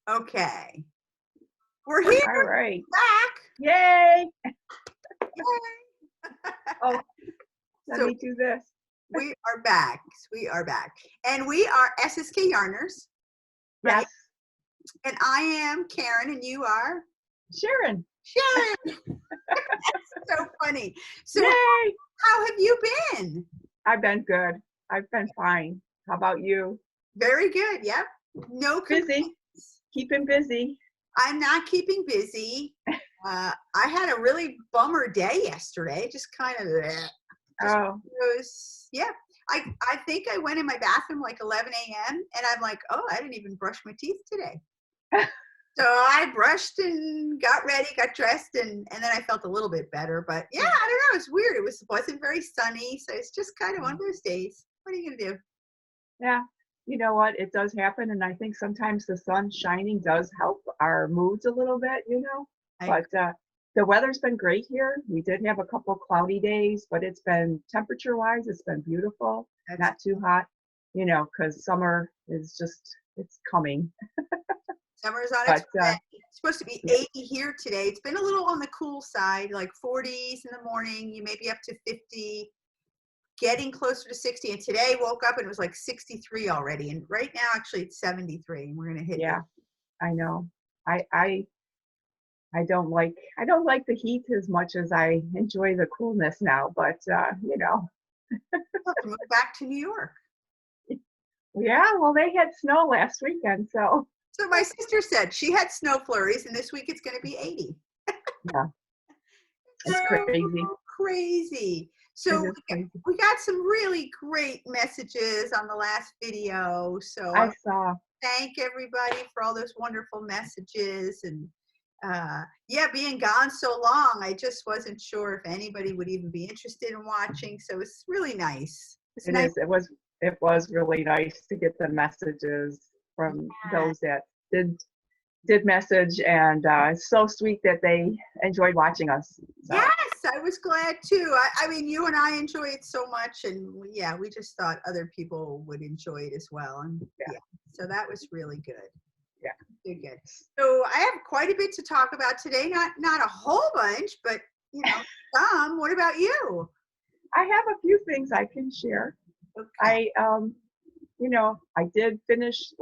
Okay. We're here. All right. Back. Yay. Yay. Oh, let me do this. We are back. We are back. And we are SSK Yarners. Right? Yes. And I am Karyn and you are? Sharon. Sharon. That's so funny. So Yay. how have you been? I've been good. I've been fine. How about you? Very good. Yep. No complaints. Busy. Keeping busy. I'm not keeping busy. I had a really bummer day yesterday. Just kind of yeah. I think I went in my bathroom like 11 a.m. and I'm like, oh, I didn't even brush my teeth today. So I brushed and got ready, got dressed, and then I felt a little bit better. But yeah, I don't know. It's weird. It wasn't very sunny, so it's just kind of one of those days. What are you gonna do? Yeah. You know what? It does happen, and I think sometimes the sun shining does help our moods a little bit, you know. But the weather's been great here. We did have a couple cloudy days, but it's been temperature-wise, it's been beautiful. Not too hot, you know, because summer is just, it's coming. Summer's on its way. It's supposed to be 80 here today. It's been a little on the cool side, like 40s in the morning. You may be up to 50. Getting closer to 60, and today woke up and it was like 63 already, and right now actually it's 73, and we're gonna hit it. I know. I don't like the heat as much as I enjoy the coolness now, but you know. We'll have to move back to New York. Yeah, well, they had snow last weekend, so my sister said she had snow flurries, and this week it's going to be 80. Yeah, it's crazy. So we got some really great messages on the last video. So I saw. Thank everybody for all those wonderful messages, and being gone so long, I just wasn't sure if anybody would even be interested in watching. So it's really nice. It was really nice to get the messages from those that did message, and it's so sweet that they enjoyed watching us. So. Yes, I was glad too. I mean, you and I enjoy it so much, and we just thought other people would enjoy it as well. And so that was really good. Yeah, good. So I have quite a bit to talk about today. Not a whole bunch, but you know, some. What about you? I have a few things I can share. Okay. You know, I did finish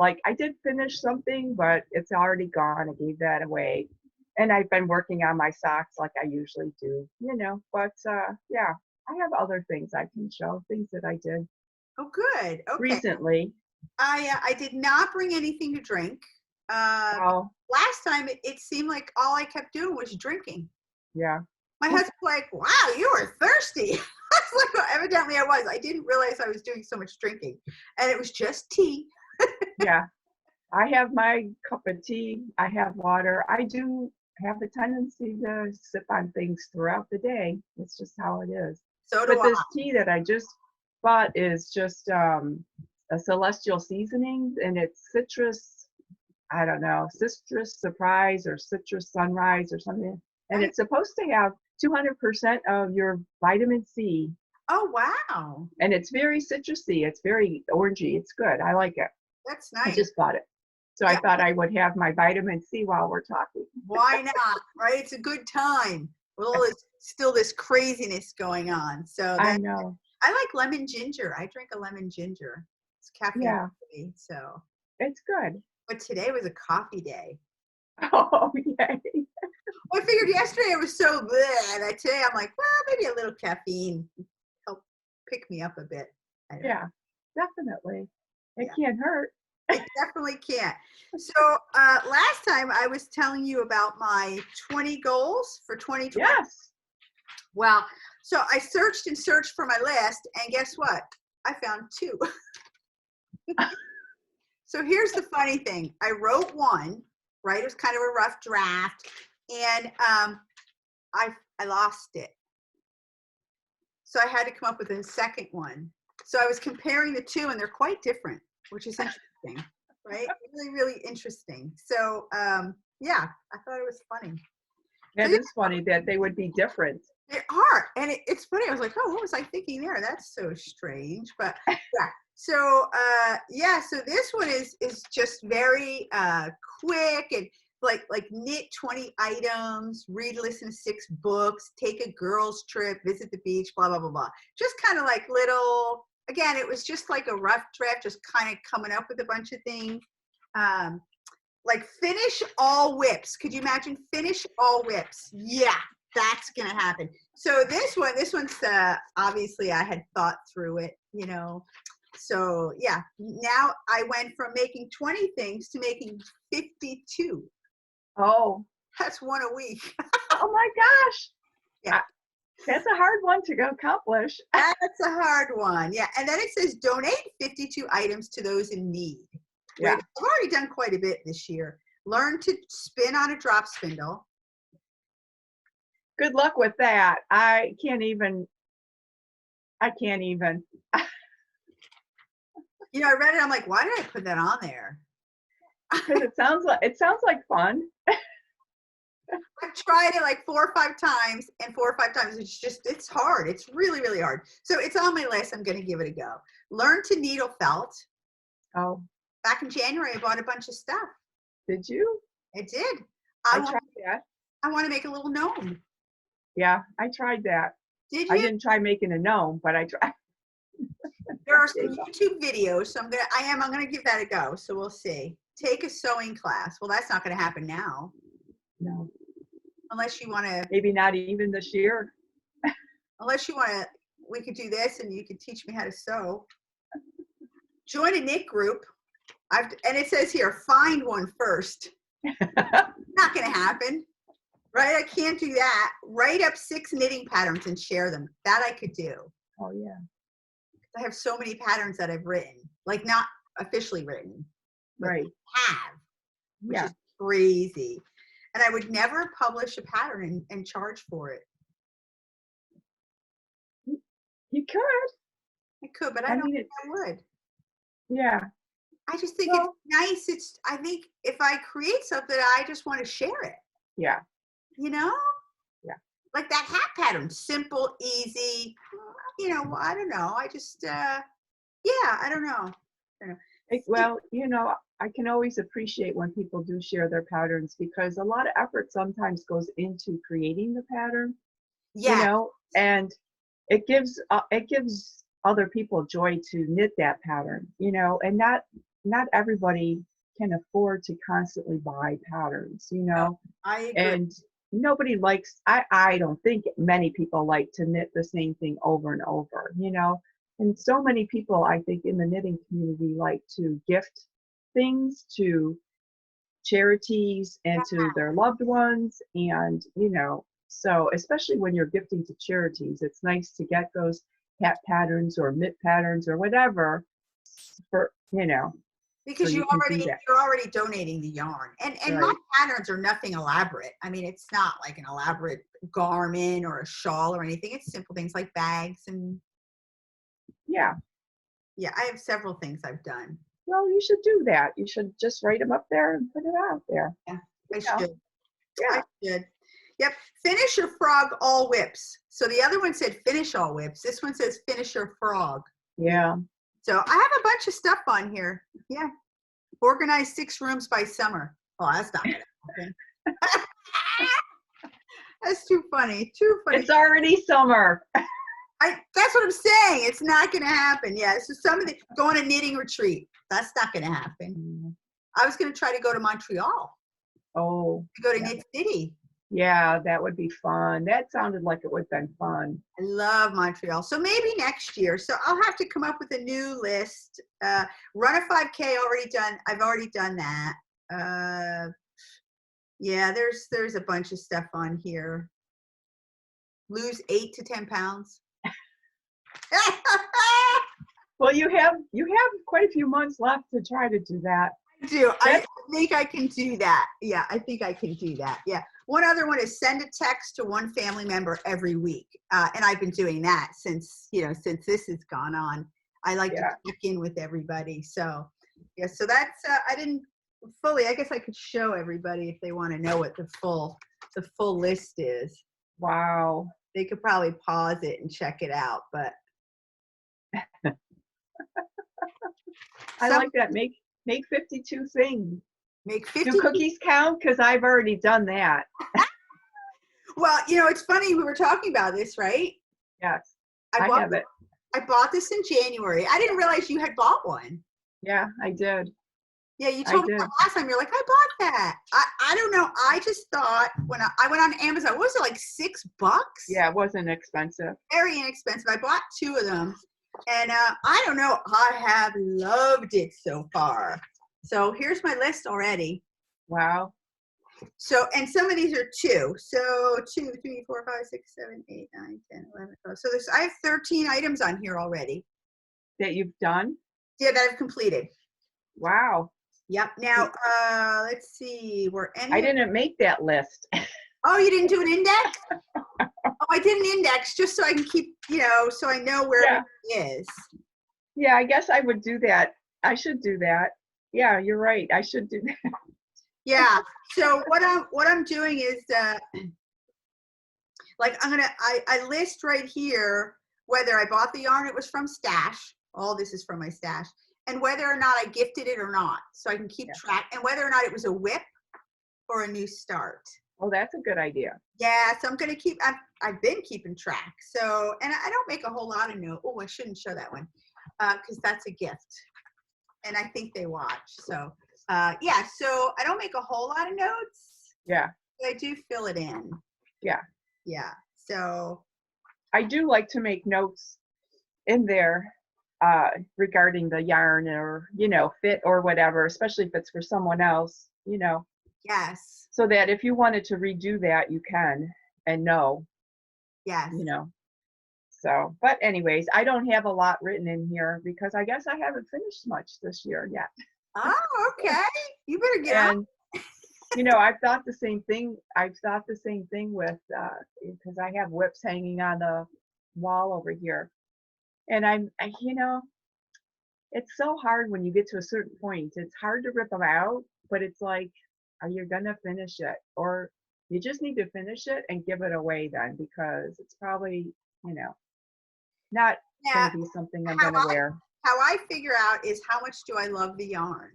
something, but it's already gone. I gave that away. And I've been working on my socks like I usually do, you know, but I have other things I can show, things that I did. Oh, good. Okay. Recently. I did not bring anything to drink. Last time it seemed like all I kept doing was drinking. Yeah. My husband's like, wow, you were thirsty. I was like, well, evidently I was. I didn't realize I was doing so much drinking. And it was just tea. Yeah. I have my cup of tea. I have water. I do have a tendency to sip on things throughout the day. It's just how it is. So do I. But this tea that I just bought is just a celestial seasoning, and it's citrus, I don't know, citrus surprise or citrus sunrise or something. And it's supposed to have 200% of your vitamin C. Oh, wow. And it's very citrusy. It's very orangey. It's good. I like it. That's nice. I just bought it. So I thought I would have my vitamin C while we're talking. Why not? Right? It's a good time. Well, there's still this craziness going on. So I know. I like lemon ginger. I drink a lemon ginger. It's caffeine free, so it's good. But today was a coffee day. Oh, yay. Well, I figured yesterday I was so bleh, and today I'm like, well, maybe a little caffeine help pick me up a bit. Definitely. It can't hurt. It definitely can't. So last time I was telling you about my 20 goals for 2020. Yes. Well, so I searched and searched for my list, and guess what? I found 2. So here's the funny thing. I wrote one, right? It was kind of a rough draft, and I lost it. So I had to come up with a second one. So I was comparing the 2, and they're quite different, which is interesting, right? Really, really interesting. So I thought it was funny. It is funny that they would be different. They are, and it's funny. I was like, oh, what was I thinking there? That's so strange. But So yeah, so this one is just very quick and like knit 20 items, read, listen to 6 books, take a girls trip, visit the beach, blah blah blah blah. Just kind of like little. Again, it was just like a rough draft, just kind of coming up with a bunch of things. Like finish all whips. Could you imagine finish all whips? Yeah, that's gonna happen. So this one's obviously I had thought through it, you know. So yeah, now I went from making 20 things to making 52. Oh, That's one a week. oh my gosh. Yeah. That's a hard one to go accomplish. That's a hard one. Yeah. And then it says donate 52 items to those in need. Yeah. Right? I've already done quite a bit this year. Learn to spin on a drop spindle. Good luck with that. I can't even. You know, I read it. I'm like, why did I put that on there? Because it sounds like fun. I've tried it like 4 or 5 times, and 4 or 5 times it's hard. It's really, really hard. So it's on my list. I'm going to give it a go. Learn to needle felt. Oh, Back in January, I bought a bunch of stuff. did you? I did. I tried that. I want to make a little gnome. Yeah, I tried that. Did you? I didn't try making a gnome, but I tried. There are some YouTube videos, so I'm gonna give that a go. So we'll see. Take a sewing class. Well, that's not gonna happen now. No. Unless you want to. Maybe not even this year. Unless you want to, we could do this, and you could teach me how to sew. Join a knit group. And it says here, find one first. Not gonna happen, right? I can't do that. Write up 6 knitting patterns and share them. That I could do. Oh yeah. I have so many patterns that I've written, like not officially written, but right. have, which is crazy. And I would never publish a pattern and charge for it. You could. I could, but I don't think I would. Yeah. I just think it's nice. I think if I create something, I just want to share it. Yeah. You know? Yeah. Like that hat pattern, simple, easy. You know, I don't know. I just, I don't know. Well, you know, I can always appreciate when people do share their patterns because a lot of effort sometimes goes into creating the pattern. Yeah. You know, and it gives other people joy to knit that pattern, you know, and not everybody can afford to constantly buy patterns, you know. I agree. And nobody likes, I don't think many people like to knit the same thing over and over, you know. And so many people, I think, in the knitting community like to gift things to charities and to their loved ones. And, you know, so especially when you're gifting to charities, it's nice to get those hat patterns or mitt patterns or whatever for, you know. Because you're already donating the yarn. And right. My patterns are nothing elaborate. I mean, it's not like an elaborate garment or a shawl or anything. It's simple things like bags and yeah, I have several things I've done. Well, you should do that. You should just write them up there and put it out there. Yeah, I should. Yeah. I should. Yep. Finish your frog all whips. So the other one said finish all whips. This one says finish your frog. Yeah. So I have a bunch of stuff on here. Yeah. Organize 6 rooms by summer. Oh, that's not gonna happen. That's too funny. Too funny. It's already summer. That's what I'm saying. It's not gonna happen. Yeah. So go on a knitting retreat. That's not gonna happen. I was gonna try to go to Montreal. Oh. To go to Knit City. Yeah, that would be fun. That sounded like it would have been fun. I love Montreal. So maybe next year. So I'll have to come up with a new list. Run a 5K already done. I've already done that. Yeah, there's a bunch of stuff on here. Lose 8 to 10 pounds. Well, you have quite a few months left to try to do that. I do. I think I can do that. Yeah, I think I can do that. Yeah. One other one is send a text to one family member every week. And I've been doing that since this has gone on. I like to check in with everybody. So, yeah, so that's, I didn't fully, I guess I could show everybody if they want to know what the full list is. Wow. They could probably pause it and check it out, but. I like that. Make 52 things. Make 50. Do cookies count? Because I've already done that. Well, you know, it's funny. We were talking about this, right? Yes, I have it. I bought this in January. I didn't realize you had bought one. Yeah, I did. Yeah, you told me that last time. You're like, I bought that. I don't know. I just thought when I went on Amazon, what was it, like $6? Yeah, it wasn't expensive. Very inexpensive. I bought 2 of them. And I don't know. I have loved it so far. So here's my list already. Wow. So, and some of these are 2. So 2, 3, 4, 5, 6, 7, 8, 9, 10, 11, 12. So I have 13 items on here already. That you've done? Yeah, that I've completed. Wow. Yep. Now, let's see. I didn't make that list. Oh, you didn't do an index? Oh, I did an index just so I can keep, you know, so I know where it is. Yeah, I guess I would do that. I should do that. Yeah, you're right. I should do that. Yeah. So what I'm doing is like I list right here whether I bought the yarn, it was from Stash. All this is from my stash. And whether or not I gifted it or not, so I can keep track, and whether or not it was a whip or a new start. Oh, that's a good idea. Yeah, so I'm going to keep, I've been keeping track. So, and I don't make a whole lot of notes. Oh, I shouldn't show that one because that's a gift. And I think they watch. So, yeah, so I don't make a whole lot of notes. Yeah. But I do fill it in. Yeah. Yeah. So. I do like to make notes in there regarding the yarn or, you know, fit or whatever, especially if it's for someone else, you know. Yes. So that if you wanted to redo that, you can and know. Yes. You know. So, but anyways, I don't have a lot written in here because I guess I haven't finished much this year yet. Oh, okay. You better get on. You know, I've thought the same thing. With, because I have whips hanging on the wall over here. And you know, it's so hard when you get to a certain point. It's hard to rip them out, but it's like, are you going to finish it? Or you just need to finish it and give it away then, because it's probably, you know, not going to be something I'm going to wear. How I figure out is how much do I love the yarn?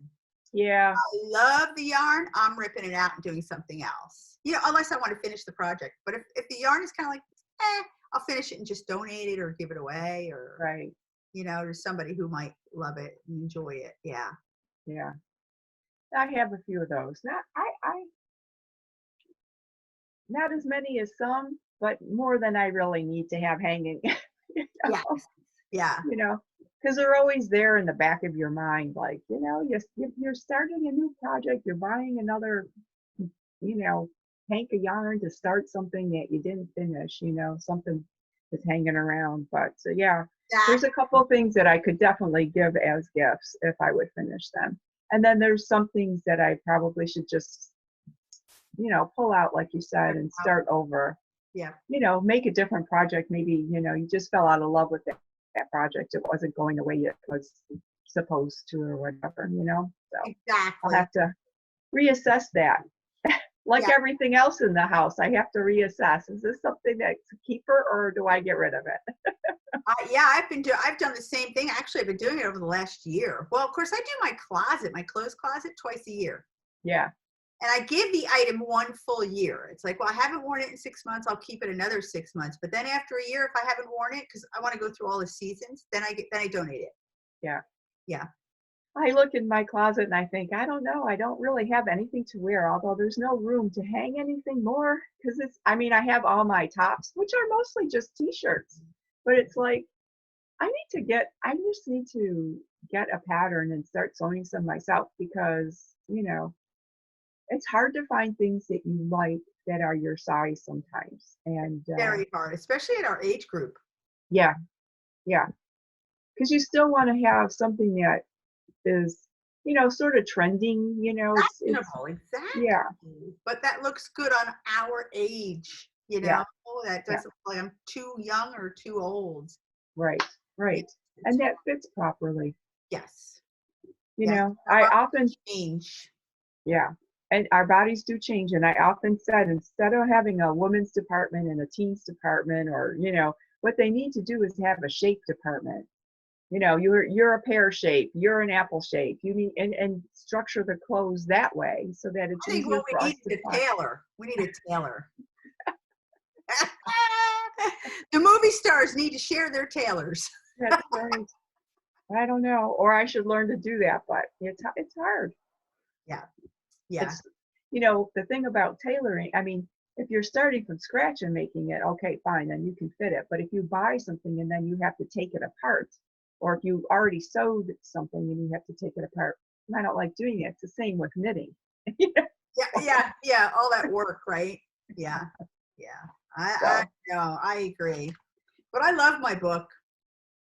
Yeah. I love the yarn, I'm ripping it out and doing something else. You know, unless I want to finish the project. But if the yarn is kind of like, I'll finish it and just donate it or give it away or, right, you know, to somebody who might love it and enjoy it. Yeah. Yeah. I have a few of those. Not as many as some, but more than I really need to have hanging. You know? Yeah. Yeah. You know, because they're always there in the back of your mind, like, you know, you're starting a new project, you're buying another, you know, hank of yarn to start something that you didn't finish, you know, something that's hanging around. But so yeah, there's a couple of things that I could definitely give as gifts if I would finish them. And then there's some things that I probably should just, you know, pull out, like you said, and start over. Yeah. You know, make a different project. Maybe, you know, you just fell out of love with that project. It wasn't going the way it was supposed to or whatever, you know. So exactly. I'll have to reassess that. Like everything else in the house, I have to reassess. Is this something that's a keeper or do I get rid of it? Yeah, I've done the same thing. Actually, I've been doing it over the last year. Well, of course, I do my closet, my clothes closet, twice a year. Yeah. And I give the item 1 full year. It's like, well, I haven't worn it in 6 months. I'll keep it another 6 months. But then after a year, if I haven't worn it, because I want to go through all the seasons, then I donate it. Yeah. Yeah. I look in my closet and I think, I don't know. I don't really have anything to wear, although there's no room to hang anything more. Because I have all my tops, which are mostly just t-shirts. But it's like, I just need to get a pattern and start sewing some myself because, you know, it's hard to find things that you like that are your size sometimes. And very hard, especially in our age group. Yeah. Yeah. Because you still want to have something that is, you know, sort of trending, you know. Exactly. Yeah. But that looks good on our age, you know. Yeah. That doesn't look like I'm too young or too old. Right. Right. And that fits properly. Yes. You know, I often change. Yeah. And our bodies do change. And I often said, instead of having a women's department and a teens department, or, you know, what they need to do is have a shape department. you know, you're a pear shape, you're an apple shape. You need and structure the clothes that way so that it's I think easier what for we us need to is a find. tailor. We need a tailor. The movie stars need to share their tailors. That's right. I don't know, or I should learn to do that, but it's hard. Yeah. Yeah. It's, you know, the thing about tailoring, I mean, if you're starting from scratch and making it, okay, fine, then you can fit it. But if you buy something and then you have to take it apart, or if you already sewed something and you have to take it apart, I don't like doing it. It's the same with knitting. Yeah. All that work, right? Yeah. I So, know. I agree. But I love my book.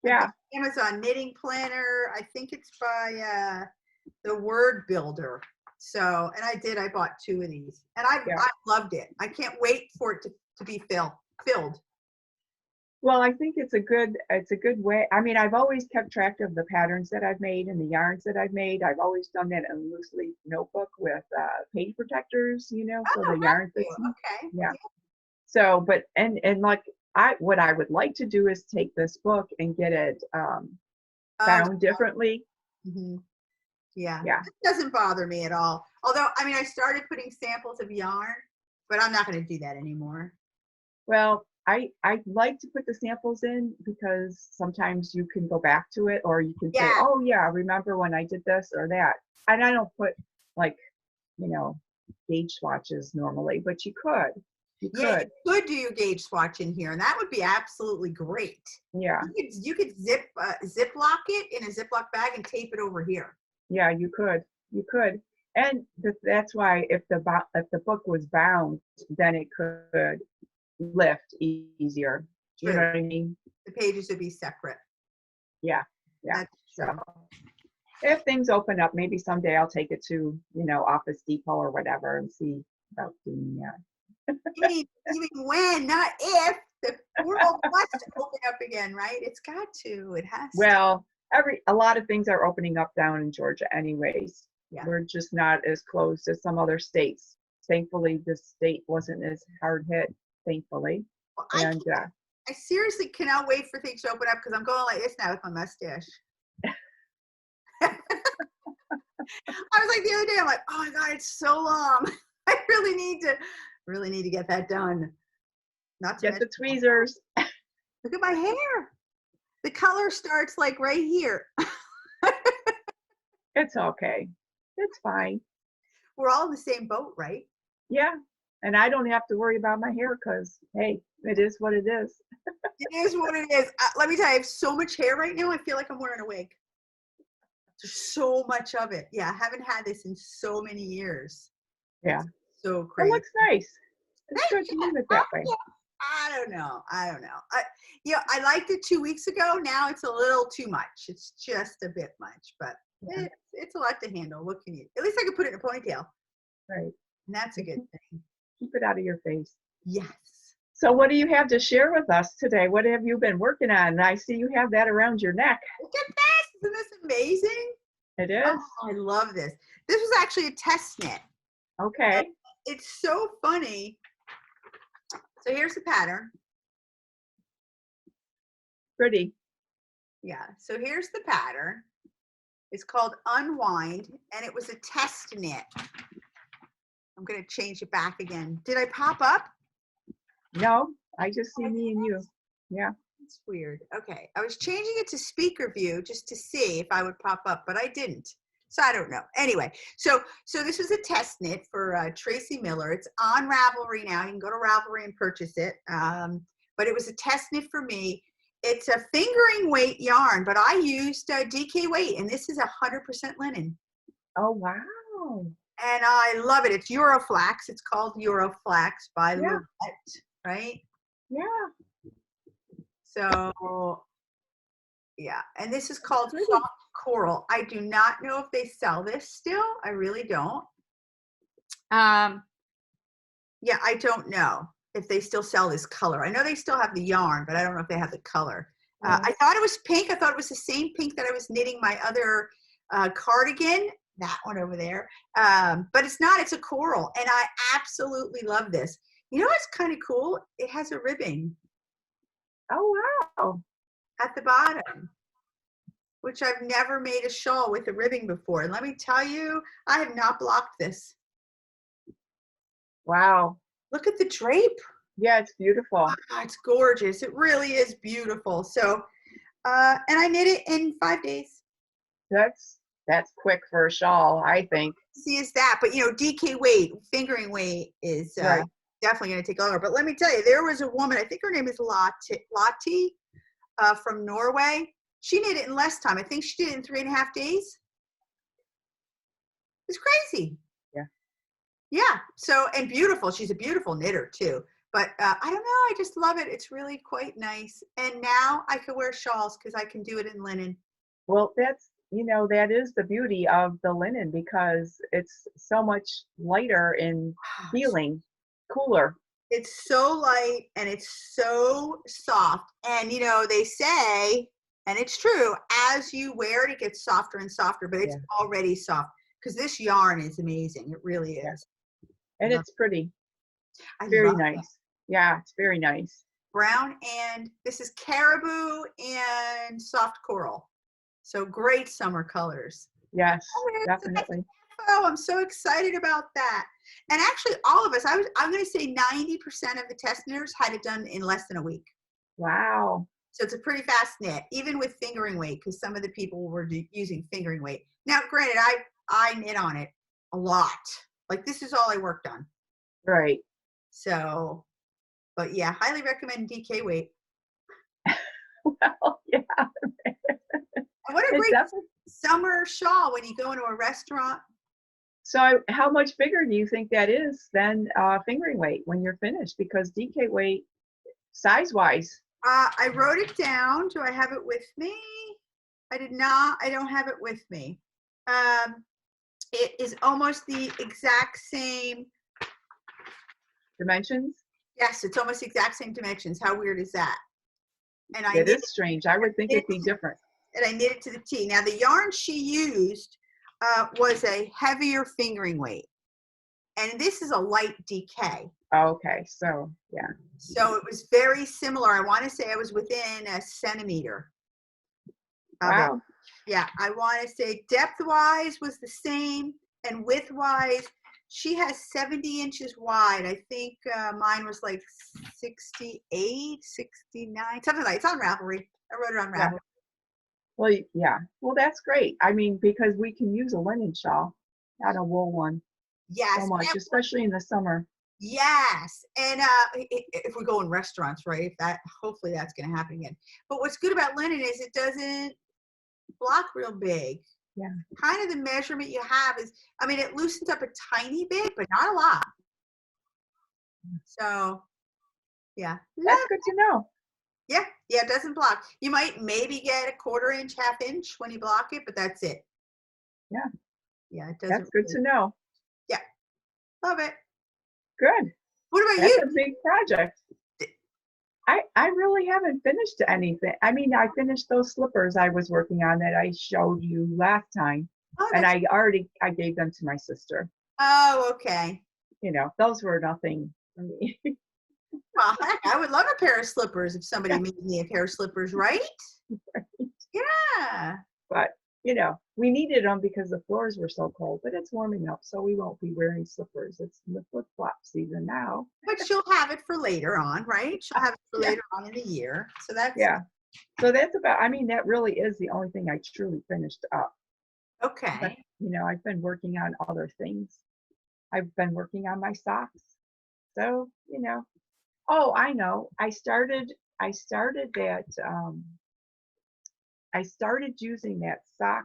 yeah. Amazon Knitting Planner. I think it's by the Word Builder. So, and I bought 2 of these, and I loved it. I can't wait for it to be filled. Well, I think it's a good way. I mean, I've always kept track of the patterns that I've made and the yarns that I've made. I've always done that in a loose leaf notebook with page protectors, you know, so Oh, the yarn you? fits. Okay. Yeah. So, but and like what I would like to do is take this book and get it bound differently. Mm-hmm. Yeah. Yeah. It doesn't bother me at all. Although, I mean, I started putting samples of yarn, but I'm not going to do that anymore. Well, I like to put the samples in because sometimes you can go back to it, or you can say, oh yeah, remember when I did this or that. And I don't put like, you know, gauge swatches normally, but you could. You could do your gauge swatch in here, and that would be absolutely great. Yeah. You could ziplock it in a Ziploc bag and tape it over here. Yeah, you could. You could. And that's why if the book was bound, then it could lift easier. True. You know what I mean? The pages would be separate. Yeah. That's true. So if things open up, maybe someday I'll take it to, you know, Office Depot or whatever and see about doing that. Even when, not if, the world wants to open up again, right? It's got to. It has Well, a lot of things are opening up down in Georgia anyways. Yeah. We're just not as close as some other states. Thankfully, this state wasn't as hard hit, thankfully. Well, And I seriously cannot wait for things to open up because I'm going like this now with my mustache. I was like the other day, I'm like, oh my God, it's so long. I really need to get that done. Not to get the tweezers. Look at my hair. The color starts like right here. It's okay. It's fine. We're all in the same boat, right? Yeah. And I don't have to worry about my hair because, hey, it is what it is. It is what it is. Let me tell you, I have so much hair right now. I feel like I'm wearing a wig. There's so much of it. Yeah, I haven't had this in so many years. Yeah. It's so crazy. It looks nice. It's good to leave it that way. I don't know. I liked it 2 weeks ago. Now it's a little too much. It's just a bit much, but it's a lot to handle. What can you? At least I can put it in a ponytail. Right. And that's a good thing. Keep it out of your face. Yes. So what do you have to share with us today? What have you been working on? I see you have that around your neck. Look at this. Isn't this amazing? It is. Oh, I love this. This was actually a test knit. Okay. And it's so funny. So here's the pattern. Pretty. Yeah. So here's the pattern. It's called Unwind, and it was a test knit. I'm going to change it back again. Did I pop up? No, I just see me and you. Yeah. It's weird. Okay. I was changing it to speaker view just to see if I would pop up, but I didn't. So I don't know. Anyway, so this was a test knit for Tracie Millar. It's on Ravelry now. You can go to Ravelry and purchase it. But it was a test knit for me. It's a fingering weight yarn, but I used DK weight, and this is 100% linen. Oh, wow. And I love it. It's Euroflax. It's called Euroflax by Louet, right? Yeah. So, yeah. And this is called Soft Coral. I do not know if they sell this still. I really don't. Yeah, I don't know if they still sell this color. I know they still have the yarn, but I don't know if they have the color. I thought it was pink. I thought it was the same pink that I was knitting my other cardigan, that one over there. But it's not. It's a coral, and I absolutely love this. You know what's kind of cool? It has a ribbing. Oh, wow. At the bottom. which I've never made a shawl with a ribbing before. And let me tell you, I have not blocked this. Wow. Look at the drape. Yeah, it's beautiful. Oh, it's gorgeous. It really is beautiful. So, and I knit it in 5 days. That's quick for a shawl, I think. See, is that, but you know, DK weight, fingering weight is Right. definitely going to take longer. But let me tell you, there was a woman, I think her name is Lottie from Norway. She knit it in less time. I think she did it in 3.5 days. It's crazy. Yeah. Yeah. So, and beautiful. She's a beautiful knitter too. But I don't know. I just love it. It's really quite nice. And now I can wear shawls because I can do it in linen. Well, that's, you know, that is the beauty of the linen because it's so much lighter in feeling, cooler. It's so light and it's so soft. And, you know, they say, and it's true, as you wear it, it gets softer and softer, but it's already soft because this yarn is amazing. It really is. And it's pretty. I Very love nice. it. Yeah, it's very nice. Brown, and this is Caribou and soft coral. So great summer colors. Yes, Oh, definitely. Oh, I'm so excited about that. And actually, all of us, I'm going to say 90% of the test knitters had it done in less than a week. Wow. So it's a pretty fast knit, even with fingering weight, because some of the people were using fingering weight. Now, granted, I knit on it a lot. Like, this is all I worked on. Right. So, but yeah, highly recommend DK weight. Well, yeah. And what a great summer shawl when you go into a restaurant. So how much bigger do you think that is than fingering weight when you're finished? Because DK weight, size-wise. I wrote it down. Do I have it with me? I did not. I don't have it with me. It is almost the exact same Dimensions? Yes, it's almost the exact same dimensions. How weird is that? And it is strange. I would think it'd be different. And I knit it to the T. Now, the yarn she used was a heavier fingering weight. And this is a light DK. Okay, so, yeah. So it was very similar. I want to say I was within a centimeter. Wow. Yeah, I want to say depth-wise was the same, and width-wise, she has 70 inches wide. I think mine was like 68, 69, something like. It's on Ravelry. I wrote it on Ravelry. Yeah. Well, yeah. Well, that's great. I mean, because we can use a linen shawl, not a wool one. Yes. So much, especially in the summer. Yes. And if we go in restaurants, right? Hopefully that's going to happen again. But what's good about linen is it doesn't block real big. Yeah. Kind of the measurement you have is, I mean, it loosens up a tiny bit, but not a lot. So, yeah. That's good to know. Yeah, it doesn't block. You might maybe get a 1/4 inch, 1/2 inch when you block it, but that's it. Yeah. Yeah, it doesn't. That's good to know. Yeah. Love it. Good. What about you? That's a big project. I really haven't finished anything. I mean, I finished those slippers I was working on that I showed you last time. Oh, and I gave them to my sister. Oh, okay. You know, those were nothing for me. Well, heck, I would love a pair of slippers if somebody made me a pair of slippers, right? Right. Yeah. But, you know, we needed them because the floors were so cold, but it's warming up, so we won't be wearing slippers. It's the flip-flop season now. But she'll have it for later on, right? She'll have it for later on in the year. So that's. Yeah. So that's about, I mean, that really is the only thing I truly finished up. Okay. But, you know, I've been working on other things. I've been working on my socks. So, you know. Oh, I know. I started that, I started using that sock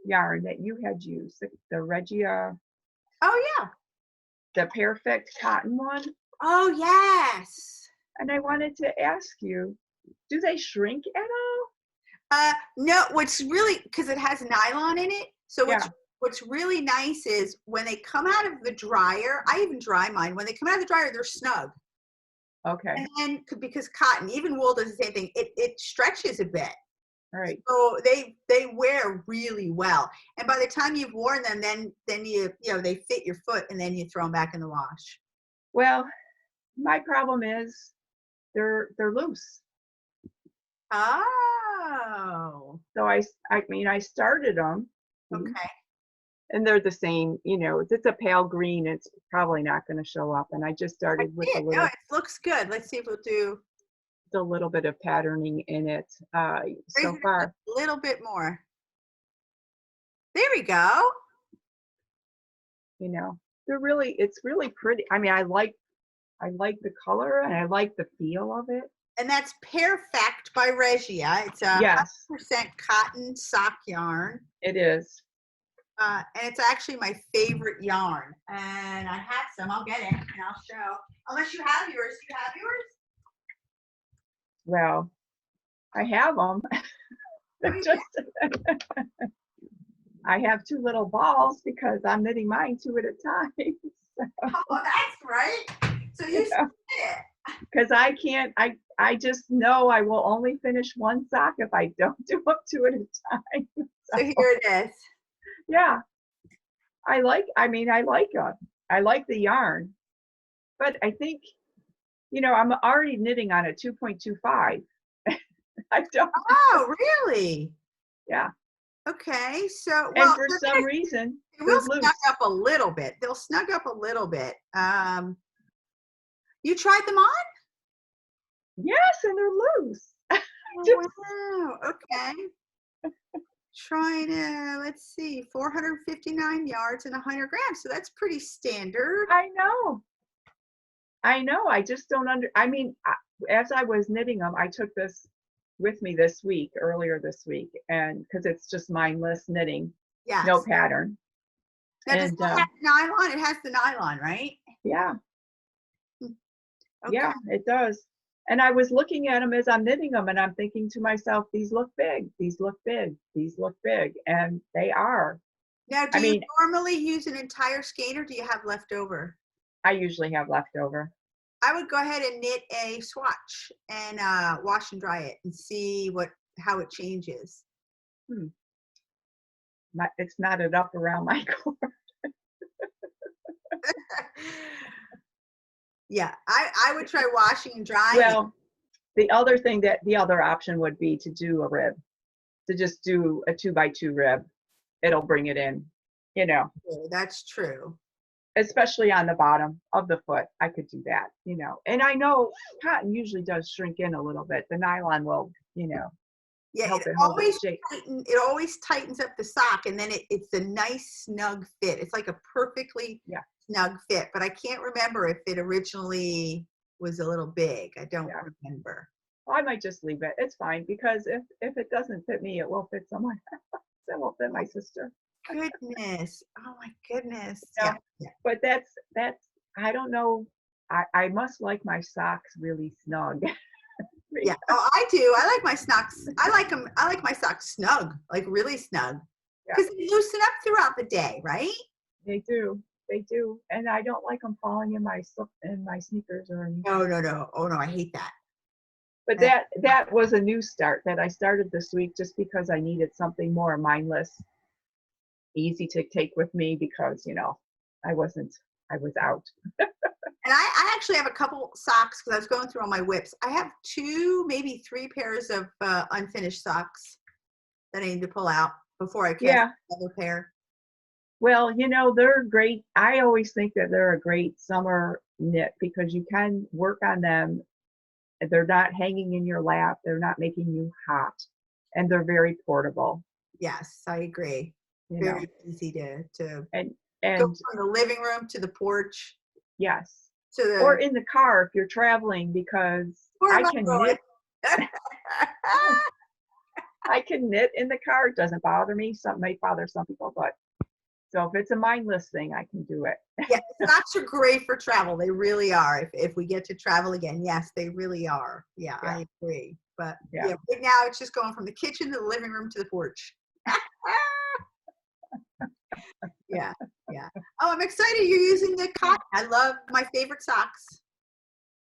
yarn that you had used, the Regia. Oh, yeah. The Perfect cotton one. Oh, yes. And I wanted to ask you, do they shrink at all? No, what's really, because it has nylon in it. So what's really nice is when they come out of the dryer, I even dry mine. When they come out of the dryer, they're snug. Okay. And then because cotton, even wool does the same thing. It stretches a bit. All right. So they wear really well. And by the time you've worn them, then you know they fit your foot, and then you throw them back in the wash. Well, my problem is they're loose. Oh. Oh. So I mean, I started them. Okay. And they're the same, you know, it's a pale green. It's probably not going to show up. And I just I started with did. No, it looks good. Let's see if we'll do. a little bit of patterning in it Raise so it far. up a little bit more. There we go. You know, it's really pretty. I mean, I like the color and I like the feel of it. And that's Perfect by Regia. It's a 100% cotton sock yarn. It is. And it's actually my favorite yarn. And I have some. I'll get it and I'll show. Unless you have yours. Do you have yours? Well, I have them. I have 2 little balls because I'm knitting mine 2 at a time. Oh, that's right. So you split it. Because I can't, I just know I will only finish one sock if I don't do them 2 at a time. So here it is. Yeah. I like them. I like the yarn. But I think, you know, I'm already knitting on a 2.25. I don't. Oh, really? Yeah. Okay. So, well, and for some reason, it will snug up a little bit. They'll snug up a little bit. You tried them on? Yes, and they're loose. Oh, wow. Okay. Trying to, let's see, 459 yards and 100 grams. So that's pretty standard. I know. I just don't I mean, as I was knitting them, I took this with me earlier this week, and because it's just mindless knitting, no pattern. Now, does it have nylon? It has the nylon, right? Yeah. Okay. Yeah, it does. And I was looking at them as I'm knitting them, and I'm thinking to myself, these look big, these look big, these look big, and they are. Now, do you normally use an entire skein, or do you have leftover? I usually have leftover. I would go ahead and knit a swatch and wash and dry it and see how it changes. It's knotted up around my cord. Yeah, I would try washing and drying. Well, the other option would be to do a rib, to just do a 2x2 rib. It'll bring it in, you know. That's true. Especially on the bottom of the foot, I could do that, you know. And I know cotton usually does shrink in a little bit. The nylon will, you know. Yeah, it always tightens up the sock, and then it's a nice snug fit. It's like a perfectly snug fit, but I can't remember if it originally was a little big. I don't remember. Well, I might just leave it. It's fine, because if it doesn't fit me, it will fit someone else. It won't fit my sister. Goodness. Oh my goodness. Yeah. But that's I don't know. I must like my socks really snug. Yeah. Oh, I do. I like my socks. I like my socks snug, like really snug, because they loosen up throughout the day, right? They do. And I don't like them falling in my sneakers or anything. No. Oh no, I hate that. But that was a new start that I started this week, just because I needed something more mindless, easy to take with me, because, you know, I was out. And I actually have a couple socks, because I was going through all my whips. I have 2, maybe 3 pairs of unfinished socks that I need to pull out before I cast another pair. Well, you know, they're great. I always think that they're a great summer knit, because you can work on them. They're not hanging in your lap. They're not making you hot. And they're very portable. Yes, I agree. Very easy to and go from the living room to the porch. Yes. Or in the car if you're traveling, because I can knit. I can knit in the car. It doesn't bother me. Some might bother some people, but so if it's a mindless thing, I can do it. Yeah, socks are great for travel. They really are. If we get to travel again, yes, they really are. Yeah. I agree. But right now it's just going from the kitchen to the living room to the porch. Yeah. Oh, I'm excited you're using the cotton. I love my favorite socks.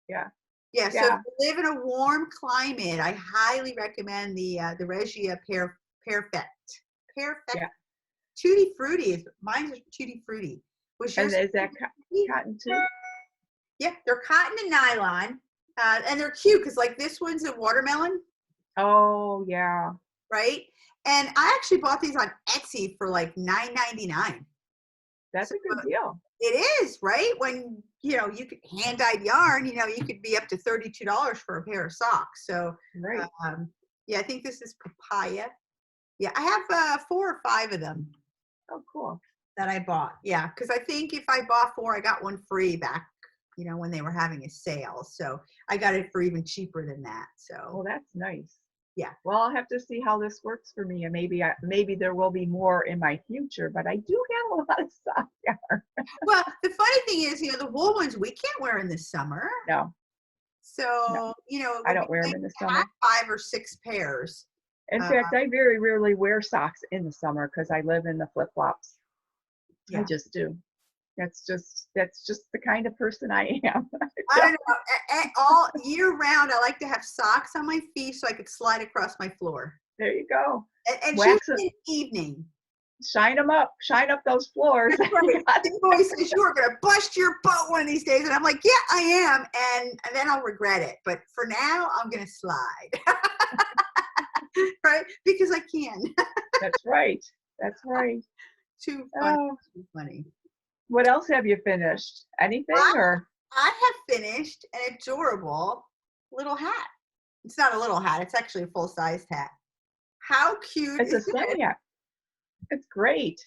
Yeah. So if you live in a warm climate, I highly recommend the Regia Perfect. Tutti Frutti. Mine's Tutti Frutti. And is that cotton too? Yeah, they're cotton and nylon. And they're cute, because like this one's a watermelon. Oh, yeah. right? And I actually bought these on Etsy for like $9.99. That's So a good deal. it is, right? When, you could hand-dyed yarn, you could be up to $32 for a pair of socks. So, Right. yeah, I think this is papaya. Yeah, I have 4 or 5 of them Oh, cool. that I bought. Yeah, because I think if I bought 4, I got one free back, when they were having a sale. So I got it for even cheaper than that. Oh, So, that's nice. yeah. Well, I'll have to see how this works for me, and maybe there will be more in my future. But I do have a lot of sock yarn. Well, the funny thing is, the wool ones we can't wear in the summer. No, no, So, it I would be don't wear nice them in the to have summer. 5 or 6 pairs. In Uh, fact, I very rarely wear socks in the summer because I live in the flip flops. I yeah. just do. That's just the kind of person I am. I don't know. All year round, I like to have socks on my feet so I could slide across my floor. There you go. And usually Wax it, in the evening. shine them up, shine up those floors. That's right. Steve always says, you are going to bust your butt one of these days. And I'm like, yeah, I am. And then I'll regret it. But for now, I'm going to slide. Right? Because I can. That's right. That's right. Too funny. Oh, Too funny. what else have you finished? Anything or? I have finished an adorable little hat. It's not a little hat. It's actually a full-sized hat. How cute It's a is it? sun hat. It's great.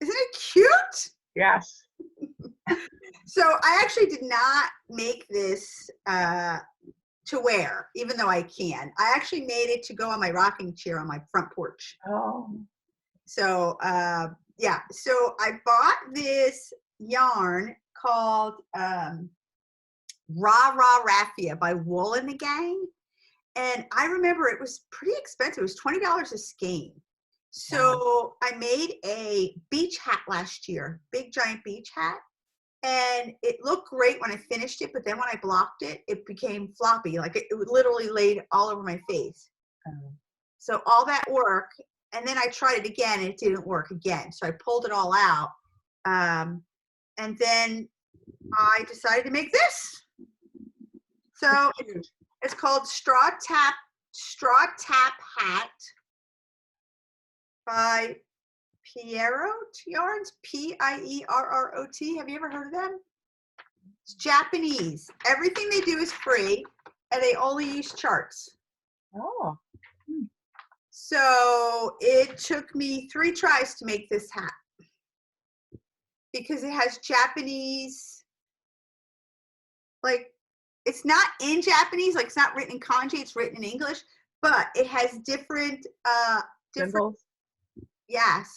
Isn't it cute? Yes. So I actually did not make this to wear, even though I can. I actually made it to go on my rocking chair on my front porch. Oh. So yeah, so I bought this yarn called RaRa Rafia by Wool and the Gang. And I remember it was pretty expensive. It was $20 a skein. So I made a beach hat last year, big giant beach hat. And it looked great when I finished it, but then when I blocked it, it became floppy. Like it literally laid all over my face. So all that work, and then I tried it again and it didn't work again. So I pulled it all out. And then I decided to make this. So it's called Straw Tap Hat by Pierrot Yarns, Pierrot. Have you ever heard of them? It's Japanese. Everything they do is free, and they only use charts. Oh. So it took me 3 tries to make this hat because it has Japanese, like it's not in Japanese, like it's not written in kanji, it's written in English, but it has different Symbols. Yes.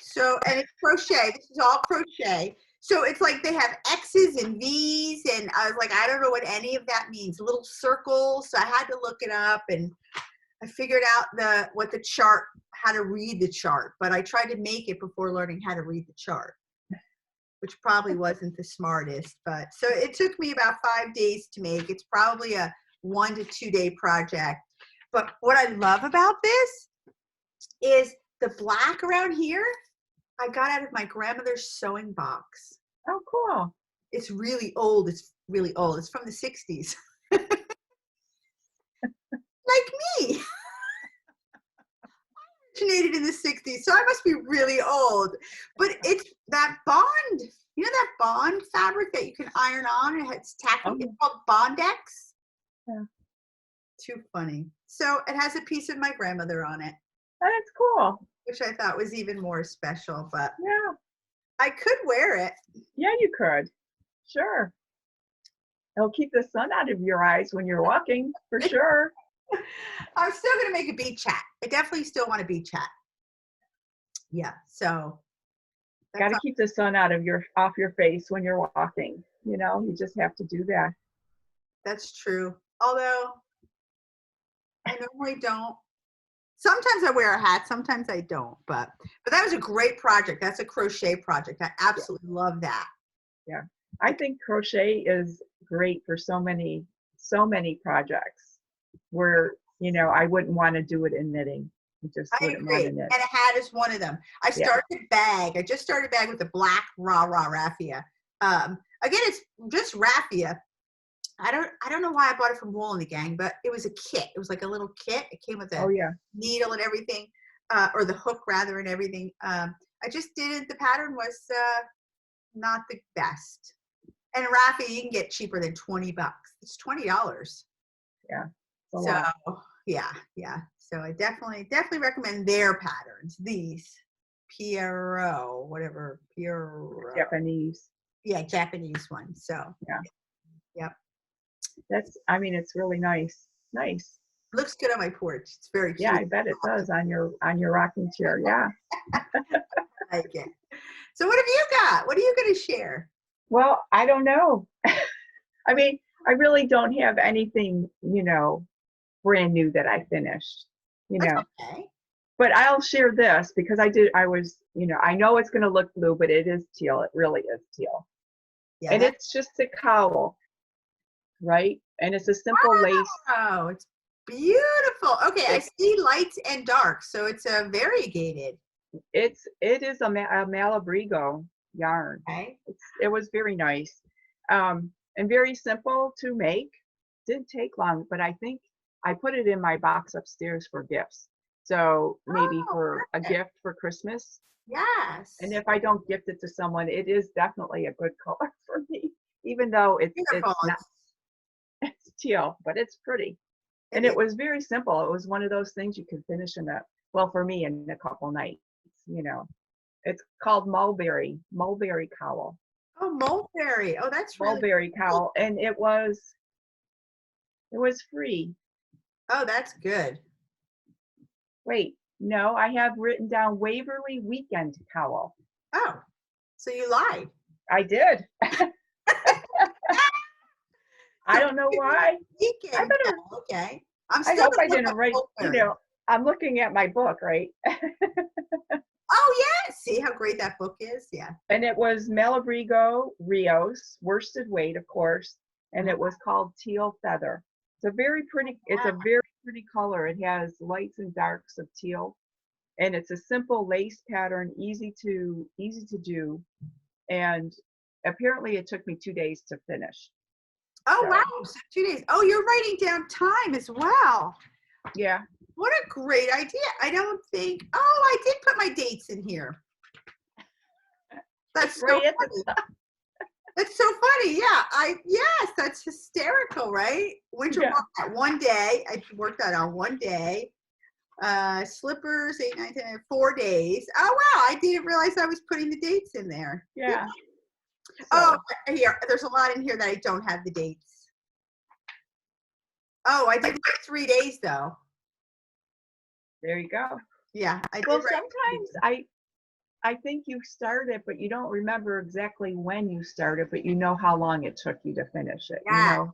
So, and it's crochet. This is all crochet. So it's like they have X's and V's, and I was like, I don't know what any of that means. Little circles. So I had to look it up, and I figured out how to read the chart. But I tried to make it before learning how to read the chart, which probably wasn't the smartest. But so it took me about 5 days to make. It's probably a 1 to 2 day project. But what I love about this is the black around here, I got out of my grandmother's sewing box. Oh, cool. It's really old. It's from the 60s. Like me. Originated in the 60s, so I must be really old. But it's that bond, that bond fabric that you can iron on, and it's tacky. Oh. It's called Bondex. Yeah. Too funny. So it has a piece of my grandmother on it. That's cool. Which I thought was even more special, but yeah, I could wear it. Yeah, you could. Sure. It'll keep the sun out of your eyes when you're walking, for sure. I'm still going to make a beach hat. I definitely still want a beach hat. Yeah, so. Got to keep the sun off your face when you're walking. You just have to do that. That's true. Although, I normally don't. Sometimes I wear a hat, sometimes I don't, but that was a great project. That's a crochet project. I absolutely love that. Yeah. I think crochet is great for so many projects where, I wouldn't want to do it in knitting. I agree. And a hat is one of them. I just started a bag with the black RaRa Rafia. Again, it's just Rafia, I don't know why I bought it from Wool and the Gang, but it was a kit. It was like a little kit. It came with a Oh yeah. needle and everything, or the hook rather and everything. I just didn't. The pattern was not the best. And Rafia, you can get cheaper than $20. It's $20. Yeah. It's a So lot. yeah, yeah. So I definitely recommend their patterns. These Pierrot, whatever Pierrot. Japanese. Yeah, Japanese ones. So Yeah. Yep. That's, I mean, it's really nice. Nice. Looks good on my porch. It's very cute. Yeah, I bet it does on your rocking chair. Yeah. I like it. So what have you got? What are you going to share? Well, I don't know. I mean, I really don't have anything, brand new that I finished, That's okay. But I'll share this because I was, I know it's going to look blue, but it is teal. It really is teal. Yeah. And it's just a cowl, right? And it's a simple lace. Oh, it's beautiful. Okay, I see lights and dark, so it's a variegated. It is a Malabrigo yarn. Okay. It was very nice, and very simple to make. Didn't take long, but I think I put it in my box upstairs for gifts. So maybe for a gift for Christmas. Yes. And if I don't gift it to someone, it is definitely a good color for me, even though it's not, it's teal, but it's pretty. And it was very simple. It was one of those things you could finish well, for me, in a couple nights, It's called mulberry cowl. Oh, mulberry. Oh, that's really mulberry cowl, and it was free. Oh, that's good. Wait, no, I have written down Waverly weekend cowl. Oh, so you lied. I did. I don't know why. Weekend. Okay. I hope I didn't write. I'm looking at my book, right? Oh yeah. See how great that book is. Yeah. And it was Malabrigo Rios, worsted weight, of course, and it was called Teal Feather. It's a very pretty. It's a very pretty color. It has lights and darks of teal, and it's a simple lace pattern, easy to do, and apparently it took me 2 days to finish. Oh, so. Wow, so 2 days. Oh, you're writing down time as well. Yeah. What a great idea. I don't think, I did put my dates in here. That's so funny. That's so funny. Yeah, yes, that's hysterical, right? Winter walk at 1 day. I worked that on 1 day. Slippers, 8, 9, 10, 4 days. Oh, wow, I didn't realize I was putting the dates in there. Yeah. So. Oh, here, there's a lot in here that I don't have the dates. Oh, I did like 3 days though. There you go. Yeah, I did. Well, sometimes I think you started, but you don't remember exactly when you started, but you know how long it took you to finish it. Yes.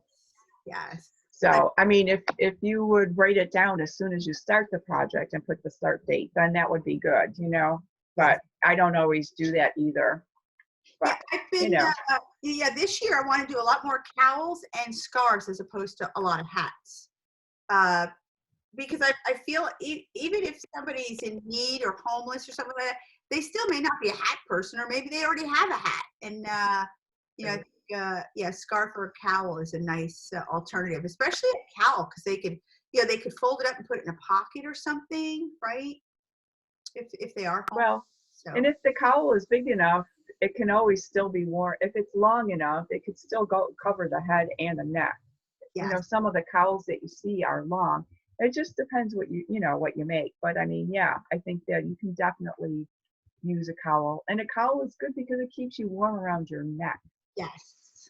Yes. So, I mean, if you would write it down as soon as you start the project and put the start date, then that would be good, But I don't always do that either. But, yeah, I've been, this year I want to do a lot more cowls and scarves as opposed to a lot of hats. Because I feel even if somebody's in need or homeless or something like that, they still may not be a hat person, or maybe they already have a hat. And, scarf or a cowl is a nice alternative, especially a cowl, because they could fold it up and put it in a pocket or something, right? If they are homeless. Well, and if the cowl is big enough, it can always still be worn. If it's long enough, it could still cover the head and the neck. Yes. Some of the cowls that you see are long. It just depends what what you make. But I mean, I think that you can definitely use a cowl. And a cowl is good because it keeps you warm around your neck. Yes.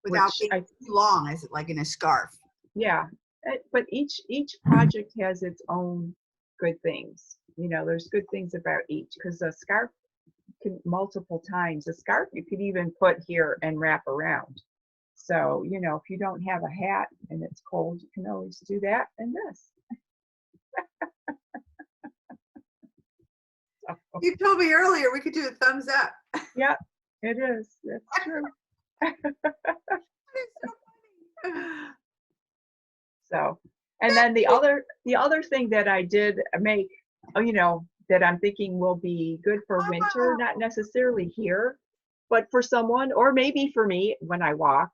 Without being too long, as like in a scarf. Yeah. But each project has its own good things. There's good things about each, because a scarf can multiple times. A scarf you could even put here and wrap around. So, if you don't have a hat and it's cold, you can always do that and this. You told me earlier we could do a thumbs up. Yeah, it is. That's true. So, and then the other thing that I did make, that I'm thinking will be good for winter, not necessarily here, but for someone, or maybe for me when I walk,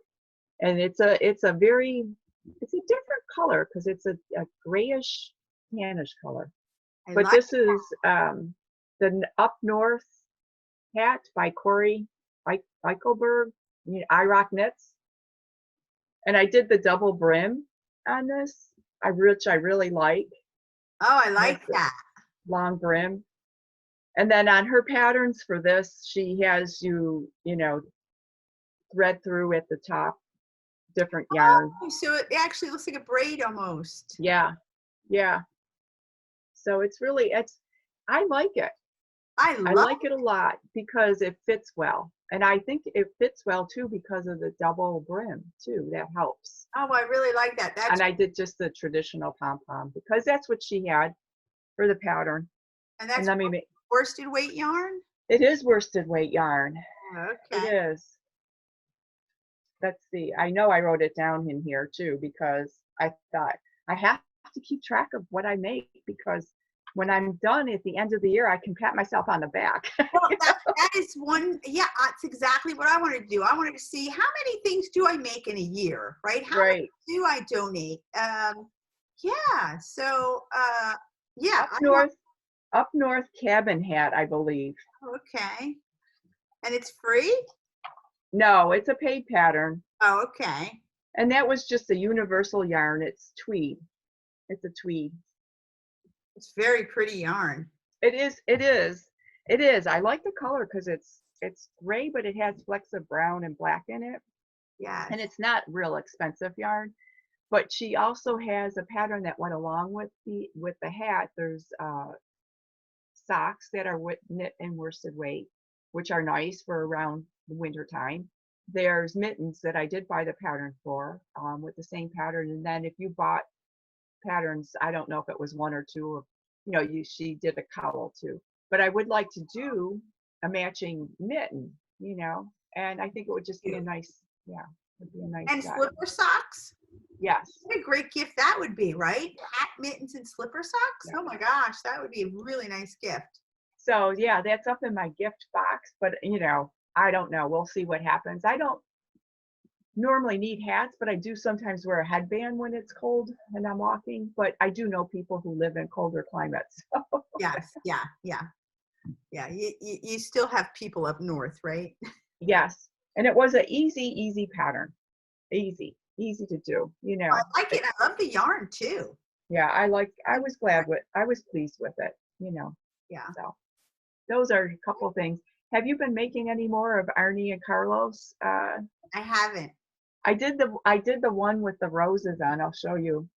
And it's a different color because it's a grayish tannish color. I But like this is the Up North hat by Corey Eichelberg, irockKnits. And I did the double brim on this, which I really like. Oh, I like that. Long brim. And then on her patterns for this, she has you thread through at the top, different yarn. Oh, so it actually looks like a braid almost. Yeah, yeah. So it's I like it. I like it a lot because it fits well. And I think it fits well too because of the double brim too. That helps. Oh, I really like that. And I did just the traditional pom-pom because that's what she had for the pattern. And that's worsted weight yarn? It is worsted weight yarn. Okay. It is. Let's see. I know I wrote it down in here too because I thought I have to keep track of what I make because when I'm done at the end of the year, I can pat myself on the back. Well, that is one. Yeah, that's exactly what I wanted to do. I wanted to see how many things do I make in a year, right? How many do I donate? Yeah. So, yeah. Up North cabin hat, I believe. Okay. And it's free? No, it's a paid pattern. Oh, okay. And that was just a universal yarn. It's tweed. It's a tweed. It's very pretty yarn. It is. It is. It is. I like the color because it's gray, but it has flecks of brown and black in it. Yeah. And it's not real expensive yarn. But she also has a pattern that went along with the hat. There's socks that are knit in worsted weight, which are nice for around the winter time. There's mittens that I did buy the pattern for with the same pattern. And then if you bought patterns, I don't know if it was one or two, she did a cowl too. But I would like to do a matching mitten, and I think it would just be a nice, it'd be a nice. And slipper socks? Yes. What a great gift that would be, right? Hat, mittens, and slipper socks? Yeah. Oh my gosh, that would be a really nice gift. So yeah, that's up in my gift box, but I don't know. We'll see what happens. I don't normally need hats, but I do sometimes wear a headband when it's cold and I'm walking. But I do know people who live in colder climates. So. Yes, yeah. You still have people up north, right? Yes, and it was an easy pattern. Easy to do. I like it. I love the yarn too. Yeah, I was pleased with it. Yeah. So those are a couple things. Have you been making any more of Arnie and Carlos? I haven't. I did the one with the roses on. I'll show you.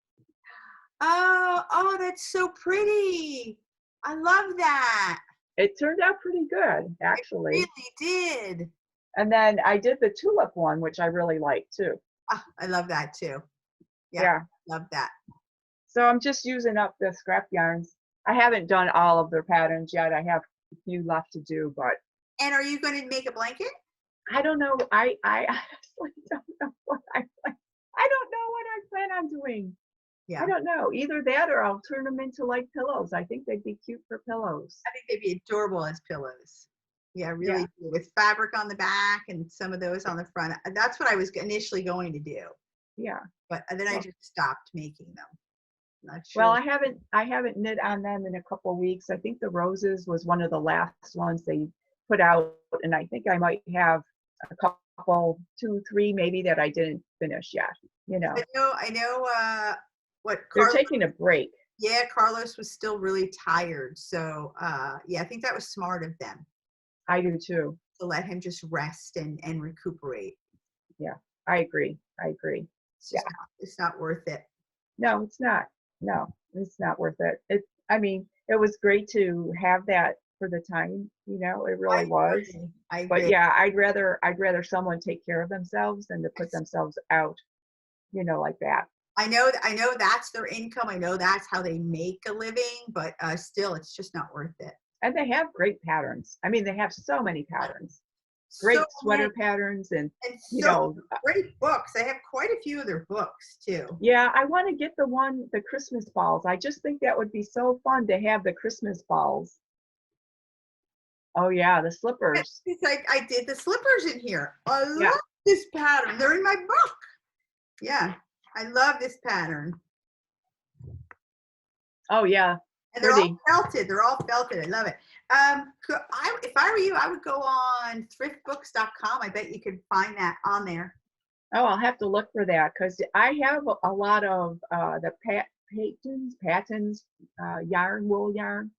Oh, that's so pretty. I love that. It turned out pretty good, actually. It really did. And then I did the tulip one, which I really like too. I love that too. Yeah. Love that. So I'm just using up the scrap yarns. I haven't done all of their patterns yet. I have a few left to do, but. And are you going to make a blanket? I don't know. I honestly don't know what I plan. I don't know what I plan on doing. Yeah. I don't know. Either that or I'll turn them into like pillows. I think they'd be cute for pillows. I think they'd be adorable as pillows. Yeah, really. Yeah. With fabric on the back and some of those on the front. That's what I was initially going to do. Yeah. But then I just stopped making them. Not sure. Well, I haven't knit on them in a couple of weeks. I think the roses was one of the last ones they put out, and I think I might have a couple, 2, 3 maybe that I didn't finish yet. I know. What they're taking a break. Yeah, Carlos was still really tired, so yeah, I think that was smart of them. I do too. To let him just rest and recuperate. Yeah, I agree. It's not worth it. No, it's not. No, it's not worth it. It was great to have that for the time. It really was. I agree. But yeah, I'd rather someone take care of themselves than to put themselves out, like that. I know that's their income. I know that's how they make a living, but still, it's just not worth it. And they have great patterns. They have so many patterns. Great sweater patterns and great books. I have quite a few of their books too. Yeah, I want to get the Christmas balls. I just think that would be so fun to have the Christmas balls. Oh yeah, the slippers. It's like I did the slippers in here. I love this pattern. They're in my book. Yeah, I love this pattern. Oh yeah. And they're all felted. They're all felted. I love it. If I were you, I would go on thriftbooks.com. I bet you could find that on there. Oh, I'll have to look for that because I have a lot of the patons, yarn, wool yarn.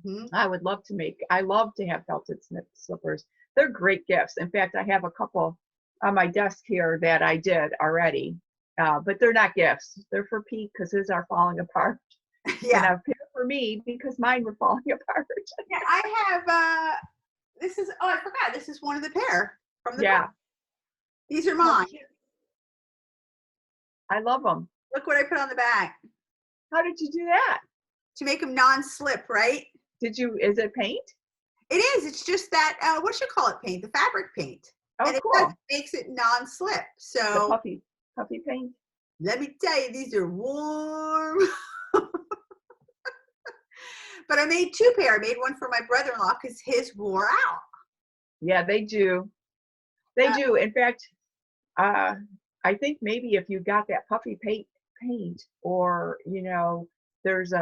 Mm-hmm. I would love to make. I love to have felted slippers. They're great gifts. In fact, I have a couple on my desk here that I did already, but they're not gifts. They're for Pete because his are falling apart. Yeah. And a pair for me because mine were falling apart. Yeah, I have. This is. Oh, I forgot. This is one of the pair from the book. These are mine. I love them. Look what I put on the back. How did you do that? To make them non-slip, right? Did you? Is it paint? It is. It's just that. What you call it? Paint. The fabric paint. Oh, and cool. It makes it non-slip. So the puffy paint. Let me tell you, these are warm. But I made two pair. I made one for my brother-in-law because his wore out. Yeah, they do. They do. In fact, I think maybe if you got that puffy paint, or there's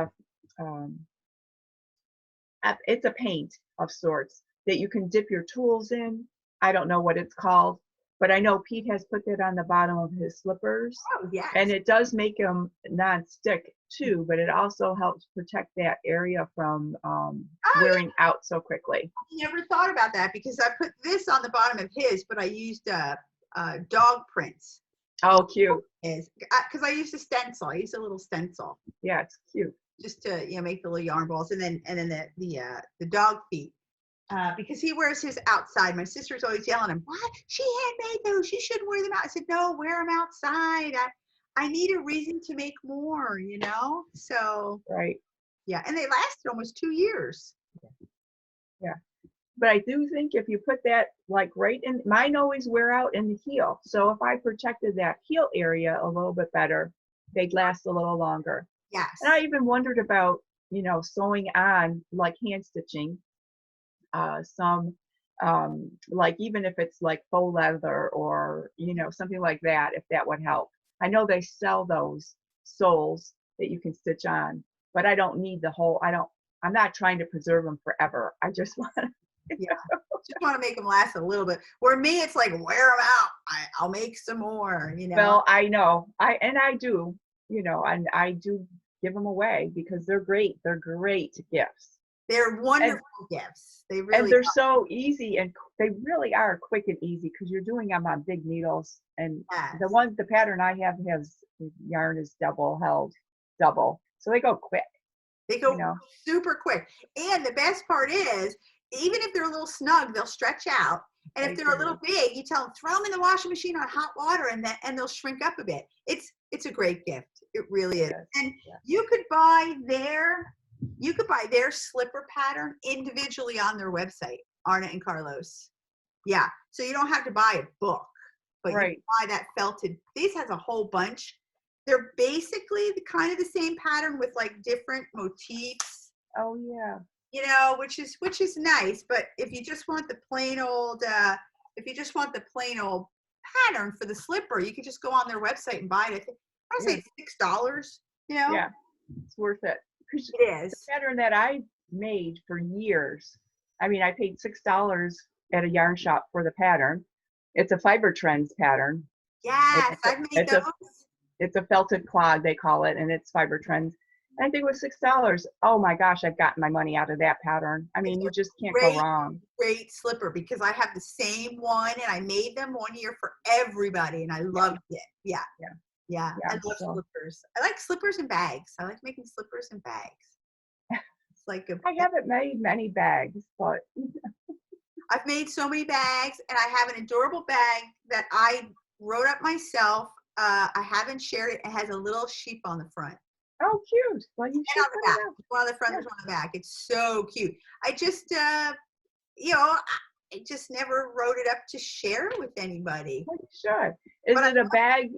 it's a paint of sorts that you can dip your tools in. I don't know what it's called, but I know Pete has put that on the bottom of his slippers. Oh, yes. And it does make them non-stick too, but it also helps protect that area from wearing out so quickly. I never thought about that because I put this on the bottom of his, but I used dog prints. Oh, cute. Because I used a stencil. I used a little stencil. Yeah, it's cute. Just to make the little yarn balls, and then the dog feet. Because he wears his outside. My sister's always yelling at him, "What? She handmade those. You shouldn't wear them out." I said, "No, wear them outside. I need a reason to make more, So right. Yeah, and they lasted almost 2 years. Yeah. But I do think if you put that like right in, mine always wear out in the heel. So if I protected that heel area a little bit better, they'd last a little longer. Yes. And I even wondered about, sewing on like hand stitching, some like even if it's like faux leather or, something like that, if that would help. I know they sell those soles that you can stitch on, but I don't need the whole, I'm not trying to preserve them forever. I just want to. Yeah, just want to make them last a little bit. Where me, it's like, wear them out. I'll make some more, Well, I know. I do, and I do give them away because they're great. They're great gifts. They're wonderful gifts. They really and they're so easy, and they really are quick and easy because you're doing them on big needles. And yes. the pattern I have has yarn is double, so they go quick. They go super quick. And the best part is, even if they're a little snug, they'll stretch out. And if they're a little big, you tell them, throw them in the washing machine on hot water, and they'll shrink up a bit. It's a great gift. It really is. And you could buy their slipper pattern individually on their website, Arna and Carlos. Yeah. So you don't have to buy a book, but you can buy that felted. These has a whole bunch. They're basically kind of the same pattern with like different motifs. Oh yeah. Which is nice. But if you just want the plain old pattern for the slipper, you can just go on their website and buy it. I want to say $6. Yeah, it's worth it. It is. The pattern that I made for years. I mean, I paid $6 at a yarn shop for the pattern. It's a Fiber Trends pattern. Yes, I've made those. It's a felted clog, they call it, and it's Fiber Trends. I think it was $6. Oh my gosh, I've gotten my money out of that pattern. I mean, you just can't go wrong. Great slipper, because I have the same one, and I made them one year for everybody, and I loved it. Yeah. I love slippers. I like slippers and bags. I like making slippers and bags. It's like I haven't made many bags, but I've made so many bags, and I have an adorable bag that I wrote up myself. I haven't shared it. It has a little sheep on the front. Oh, cute. Well, you should on the back. One on the front, there's one on the back. It's so cute. I just, I just never wrote it up to share it with anybody. Well, you should. Is it a bag?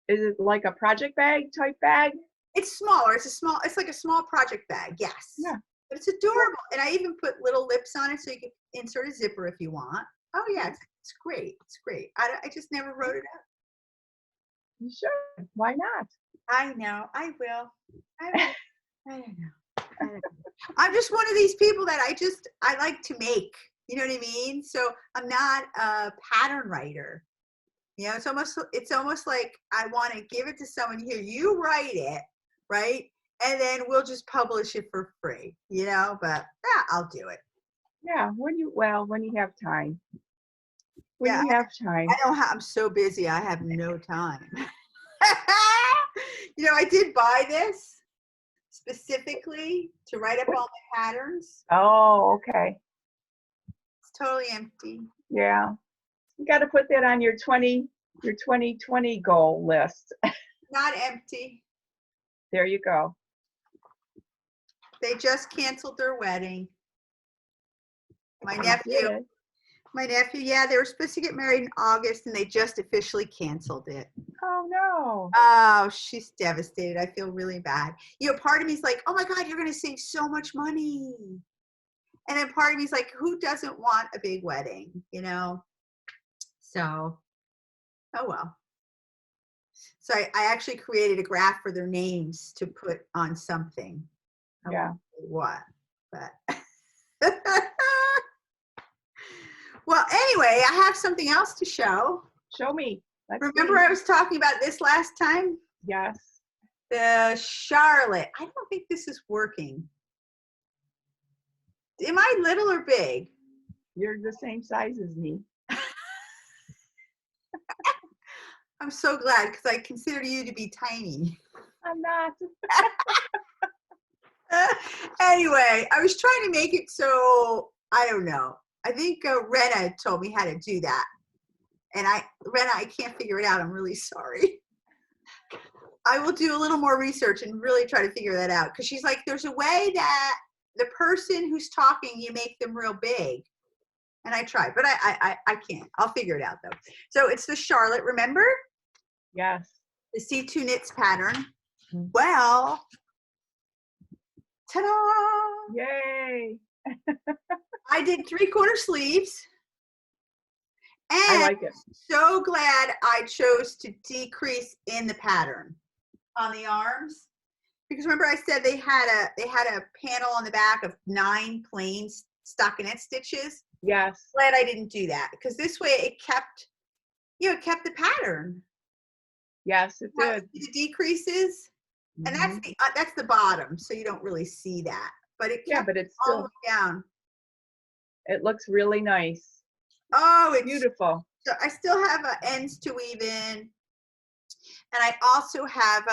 Is it like a project bag type bag? It's smaller. It's like a small project bag. Yes. Yeah. But it's adorable. And I even put little lips on it so you can insert a zipper if you want. Oh yeah, it's great. It's great. I just never wrote it up. You should. Why not? I know. I will. I will. I don't know. I don't know. I'm just one of these people that I like to make. You know what I mean? So I'm not a pattern writer. You know, it's almost like I want to give it to someone here. You write it, right? And then we'll just publish it for free. You know, but yeah, I'll do it. Yeah, when you have time. When Yeah, you have time. I don't have. I'm so busy. I have no time. You know, I did buy this specifically to write up all my patterns. Oh, okay. It's totally empty. Yeah. You got to put that on your 2020 goal list. Not empty. There you go. They just canceled their wedding. My nephew, yeah, they were supposed to get married in August and they just officially canceled it. Oh no. Oh, she's devastated. I feel really bad. You know, part of me is like, oh my God, you're going to save so much money. And then part of me is like, who doesn't want a big wedding, you know? So, oh well. So I actually created a graph for their names to put on something. Yeah. What? But well, anyway, I have something else to show. Show me. Remember I was talking about this last time? Yes. The Charlotte. I don't think this is working. Am I little or big? You're the same size as me. I'm so glad because I consider you to be tiny. I'm not. Anyway, I was trying to make it so, I don't know. I think Rena told me how to do that. And Rena, I can't figure it out. I'm really sorry. I will do a little more research and really try to figure that out. Because she's like, there's a way that the person who's talking, you make them real big. And I tried, but I can't. I'll figure it out though. So it's the Charlotte, remember? Yes. The C2 knits pattern. Well, ta-da! Yay! I did 3/4 sleeves. And I like it. So glad I chose to decrease in the pattern on the arms. Because remember I said they had a panel on the back of 9 plain stockinette stitches? Yes. Glad I didn't do that because this way it kept the pattern. Yes, it did. The decreases, and that's the bottom, so you don't really see that. But it kept but it's all still the way down. It looks really nice. Oh, it's beautiful. So I still have ends to weave in, and I also have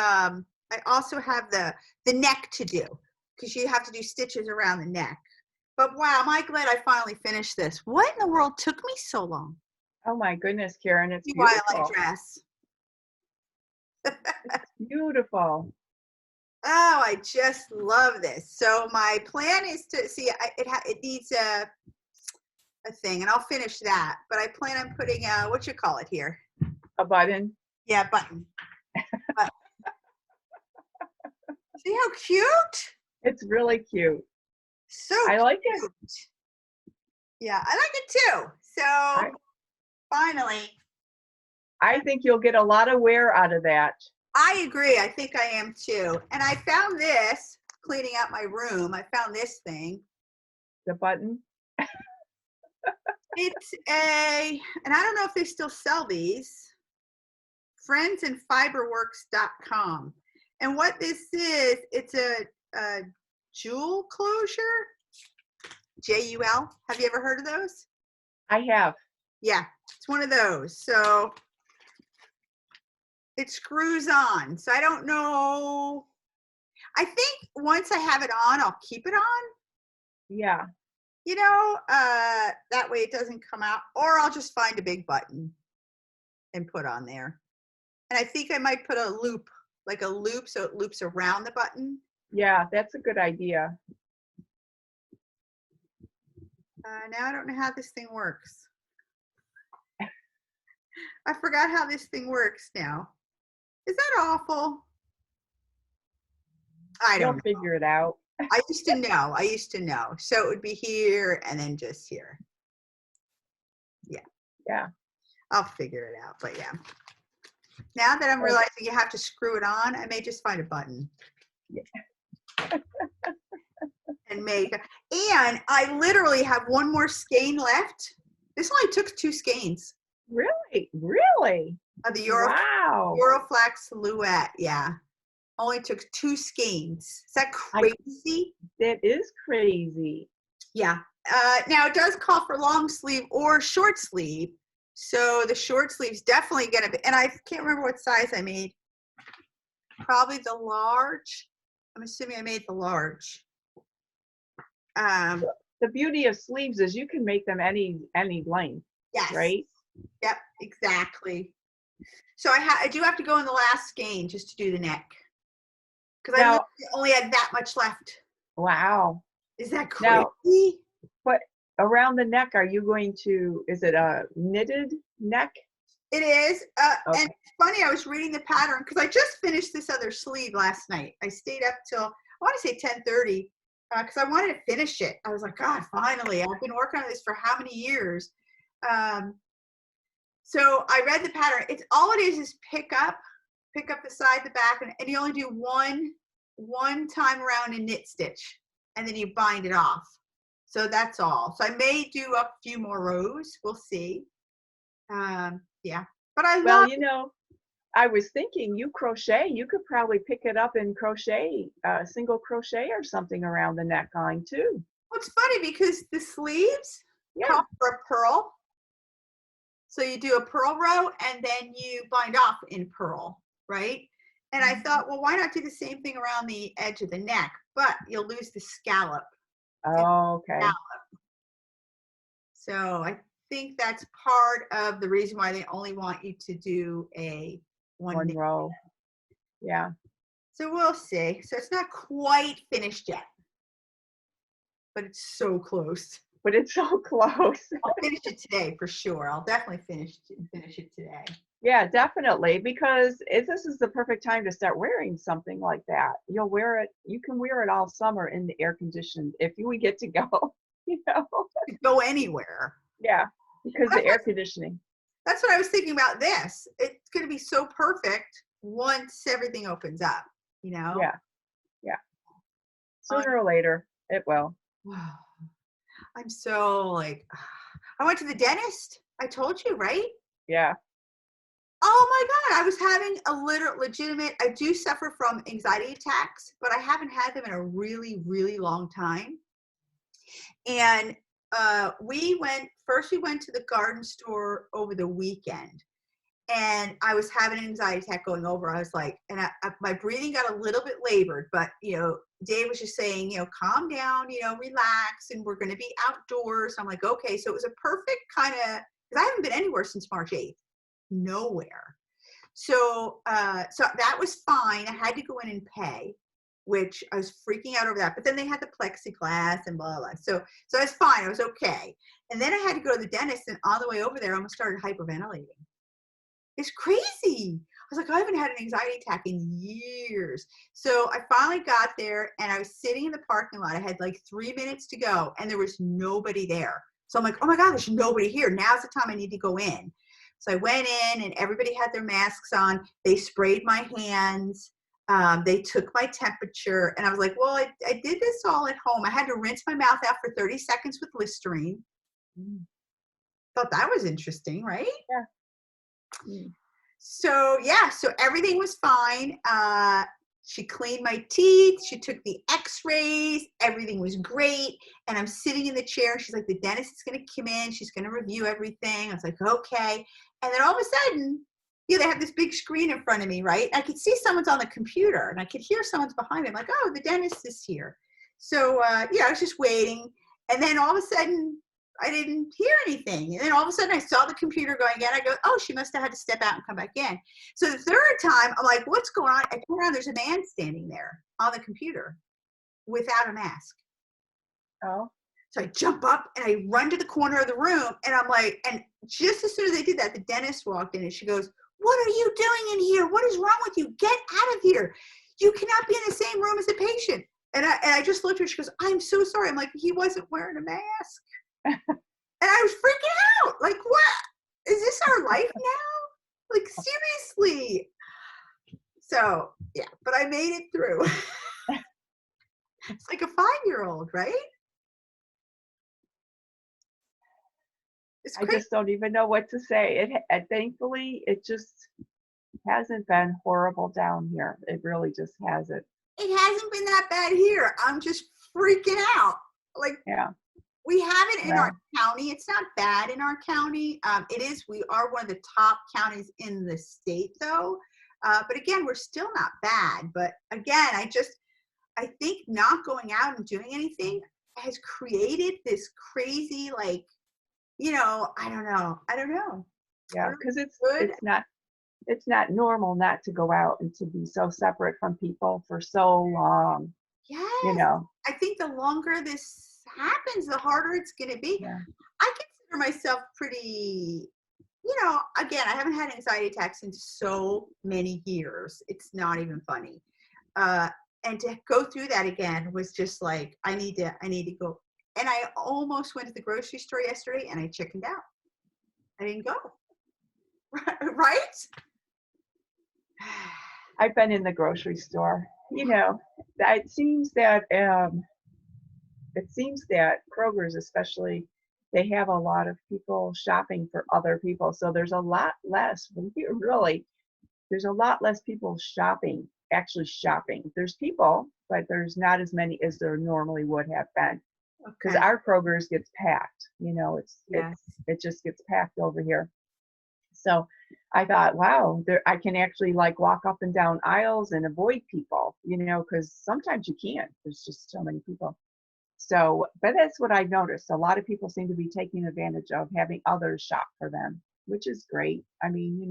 the neck to do because you have to do stitches around the neck. But wow, am I glad I finally finished this. What in the world took me so long? Oh my goodness, Karyn, it's beautiful. Twilight dress. It's beautiful. Oh, I just love this. So my plan is to see it needs a thing, and I'll finish that. But I plan on putting what you call it here? A button. Yeah, button. See how cute? It's really cute. So I like cute. it. Yeah, I like it too. So finally. I think you'll get a lot of wear out of that. I agree. I think I am too. And I found this, cleaning out my room. I found this thing. The button? It's and I don't know if they still sell these. friendsandfiberworks.com. And what this is, it's a jewel closure. J-U-L. Have you ever heard of those? I have. Yeah, it's one of those. So it screws on. So I don't know. I think once I have it on, I'll keep it on. Yeah. You know, that way it doesn't come out. Or I'll just find a big button and put on there. And I think I might put a loop, like a loop, so it loops around the button. Yeah, that's a good idea. Now I don't know how this thing works. I forgot how this thing works now. Is that awful? I don't know. Figure it out. I used to know. So it would be here and then just here. Yeah. Yeah. I'll figure it out, but yeah. Now that I'm realizing you have to screw it on, I may just find a button. Yeah. And make, and I literally have one more skein left. This only took 2 skeins. Really? Really? Of the Wow. Euroflax Louet, yeah. Only took 2 skeins. Is that crazy? That is crazy. Yeah. Now it does call for long sleeve or short sleeve. So the short sleeve's definitely gonna be, and I can't remember what size I made. Probably the large. I'm assuming I made the large. The beauty of sleeves is you can make them any length. Yes. Right? Yep, exactly. So I do have to go in the last skein just to do the neck. Because I only had that much left. Wow. Is that crazy? Now, but around the neck, are you going to, is it a knitted neck? It is. Okay. And it's funny, I was reading the pattern because I just finished this other sleeve last night. I stayed up till, I want to say 10:30 because I wanted to finish it. I was like, God, finally. I've been working on this for how many years? So I read the pattern. It's all it is pick up the side, the back, and you only do one time around and knit stitch, and then you bind it off. So that's all. So I may do a few more rows. We'll see. Yeah, but I love. Well, I was thinking you crochet. You could probably pick it up and crochet, single crochet or something around the neckline too. Well, it's funny because the sleeves call for a purl. So you do a purl row and then you bind off in purl, right? And I thought, well, why not do the same thing around the edge of the neck? But you'll lose the scallop. Oh, okay. Scallop. So I think that's part of the reason why they only want you to do a one row. Yeah. So we'll see. So it's not quite finished yet, but it's so close. But it's so close. I'll finish it today for sure. I'll definitely finish it today. Yeah, definitely, because this is the perfect time to start wearing something like that. You'll wear it. You can wear it all summer in the air conditioned if we get to go. Go anywhere. Yeah, because the air conditioning. That's what I was thinking about this. It's going to be so perfect once everything opens up. Yeah. Yeah. Sooner or later, it will. I'm so I went to the dentist. I told you, right? Yeah. Oh my God, I was having a legitimate, I do suffer from anxiety attacks, but I haven't had them in a really, really long time. And we went to the garden store over the weekend. And I was having an anxiety attack going over. I was like, and my breathing got a little bit labored, but, Dave was just saying, calm down, relax, and we're going to be outdoors. I'm like, okay. So it was a perfect kind of, because I haven't been anywhere since March 8th, nowhere. So that was fine. I had to go in and pay, which I was freaking out over that. But then they had the plexiglass and blah, blah, blah. So I was fine. I was okay. And then I had to go to the dentist, and on the way over there, I almost started hyperventilating. It's crazy. I was like, I haven't had an anxiety attack in years. So I finally got there and I was sitting in the parking lot. I had 3 minutes to go and there was nobody there. So I'm like, oh my God, there's nobody here. Now's the time I need to go in. So I went in and everybody had their masks on. They sprayed my hands. They took my temperature and I was like, well, I did this all at home. I had to rinse my mouth out for 30 seconds with Listerine. Thought that was interesting, right? Yeah. So everything was fine. She cleaned my teeth. She took the x-rays. Everything was great. And I'm sitting in the chair. She's like, the dentist is going to come in. She's going to review everything. I was like, okay. And then all of a sudden, they have this big screen in front of me, right? I could see someone's on the computer and I could hear someone's behind me. I'm like, oh, the dentist is here. So, I was just waiting. And then all of a sudden, I didn't hear anything. And then all of a sudden I saw the computer going again. I go, oh, she must have had to step out and come back in. So the third time, I'm like, what's going on? I turn around, there's a man standing there on the computer without a mask. Oh. So I jump up and I run to the corner of the room and I'm like, and just as soon as I did that, the dentist walked in and she goes, what are you doing in here? What is wrong with you? Get out of here. You cannot be in the same room as a patient. And I just looked at her, she goes, I'm so sorry. I'm like, he wasn't wearing a mask. And I was freaking out. Like, what? your life now? Like, seriously. So, yeah, but I made it through. It's like a 5-year-old, right? It's I crazy. just don't even know what to say. And thankfully, it just hasn't been horrible down here. It really just hasn't. It hasn't been that bad here. I'm just freaking out. Like, Yeah. we have it in Well, our county. It's not bad in our county. It is. We are one of the top counties in the state, though. But again, we're still not bad. But again, I think not going out and doing anything has created this crazy, like, I don't know. yeah, because it's not normal not to go out and to be so separate from people for so long. Yes. I think the longer this happens, the harder it's going to be. Yeah. I consider myself pretty, again, I haven't had anxiety attacks in so many years. It's not even funny. And to go through that again was just like, I need to go. And I almost went to the grocery store yesterday and I chickened out. I didn't go. Right? I've been in the grocery store. It seems that Kroger's especially, they have a lot of people shopping for other people. So there's a lot less, there's a lot less people actually shopping. There's people, but there's not as many as there normally would have been. Because our Kroger's gets packed, it just gets packed over here. So I thought, wow, I can actually like walk up and down aisles and avoid people, because sometimes you can't. There's just so many people. So, but that's what I've noticed. A lot of people seem to be taking advantage of having others shop for them, which is great. I mean,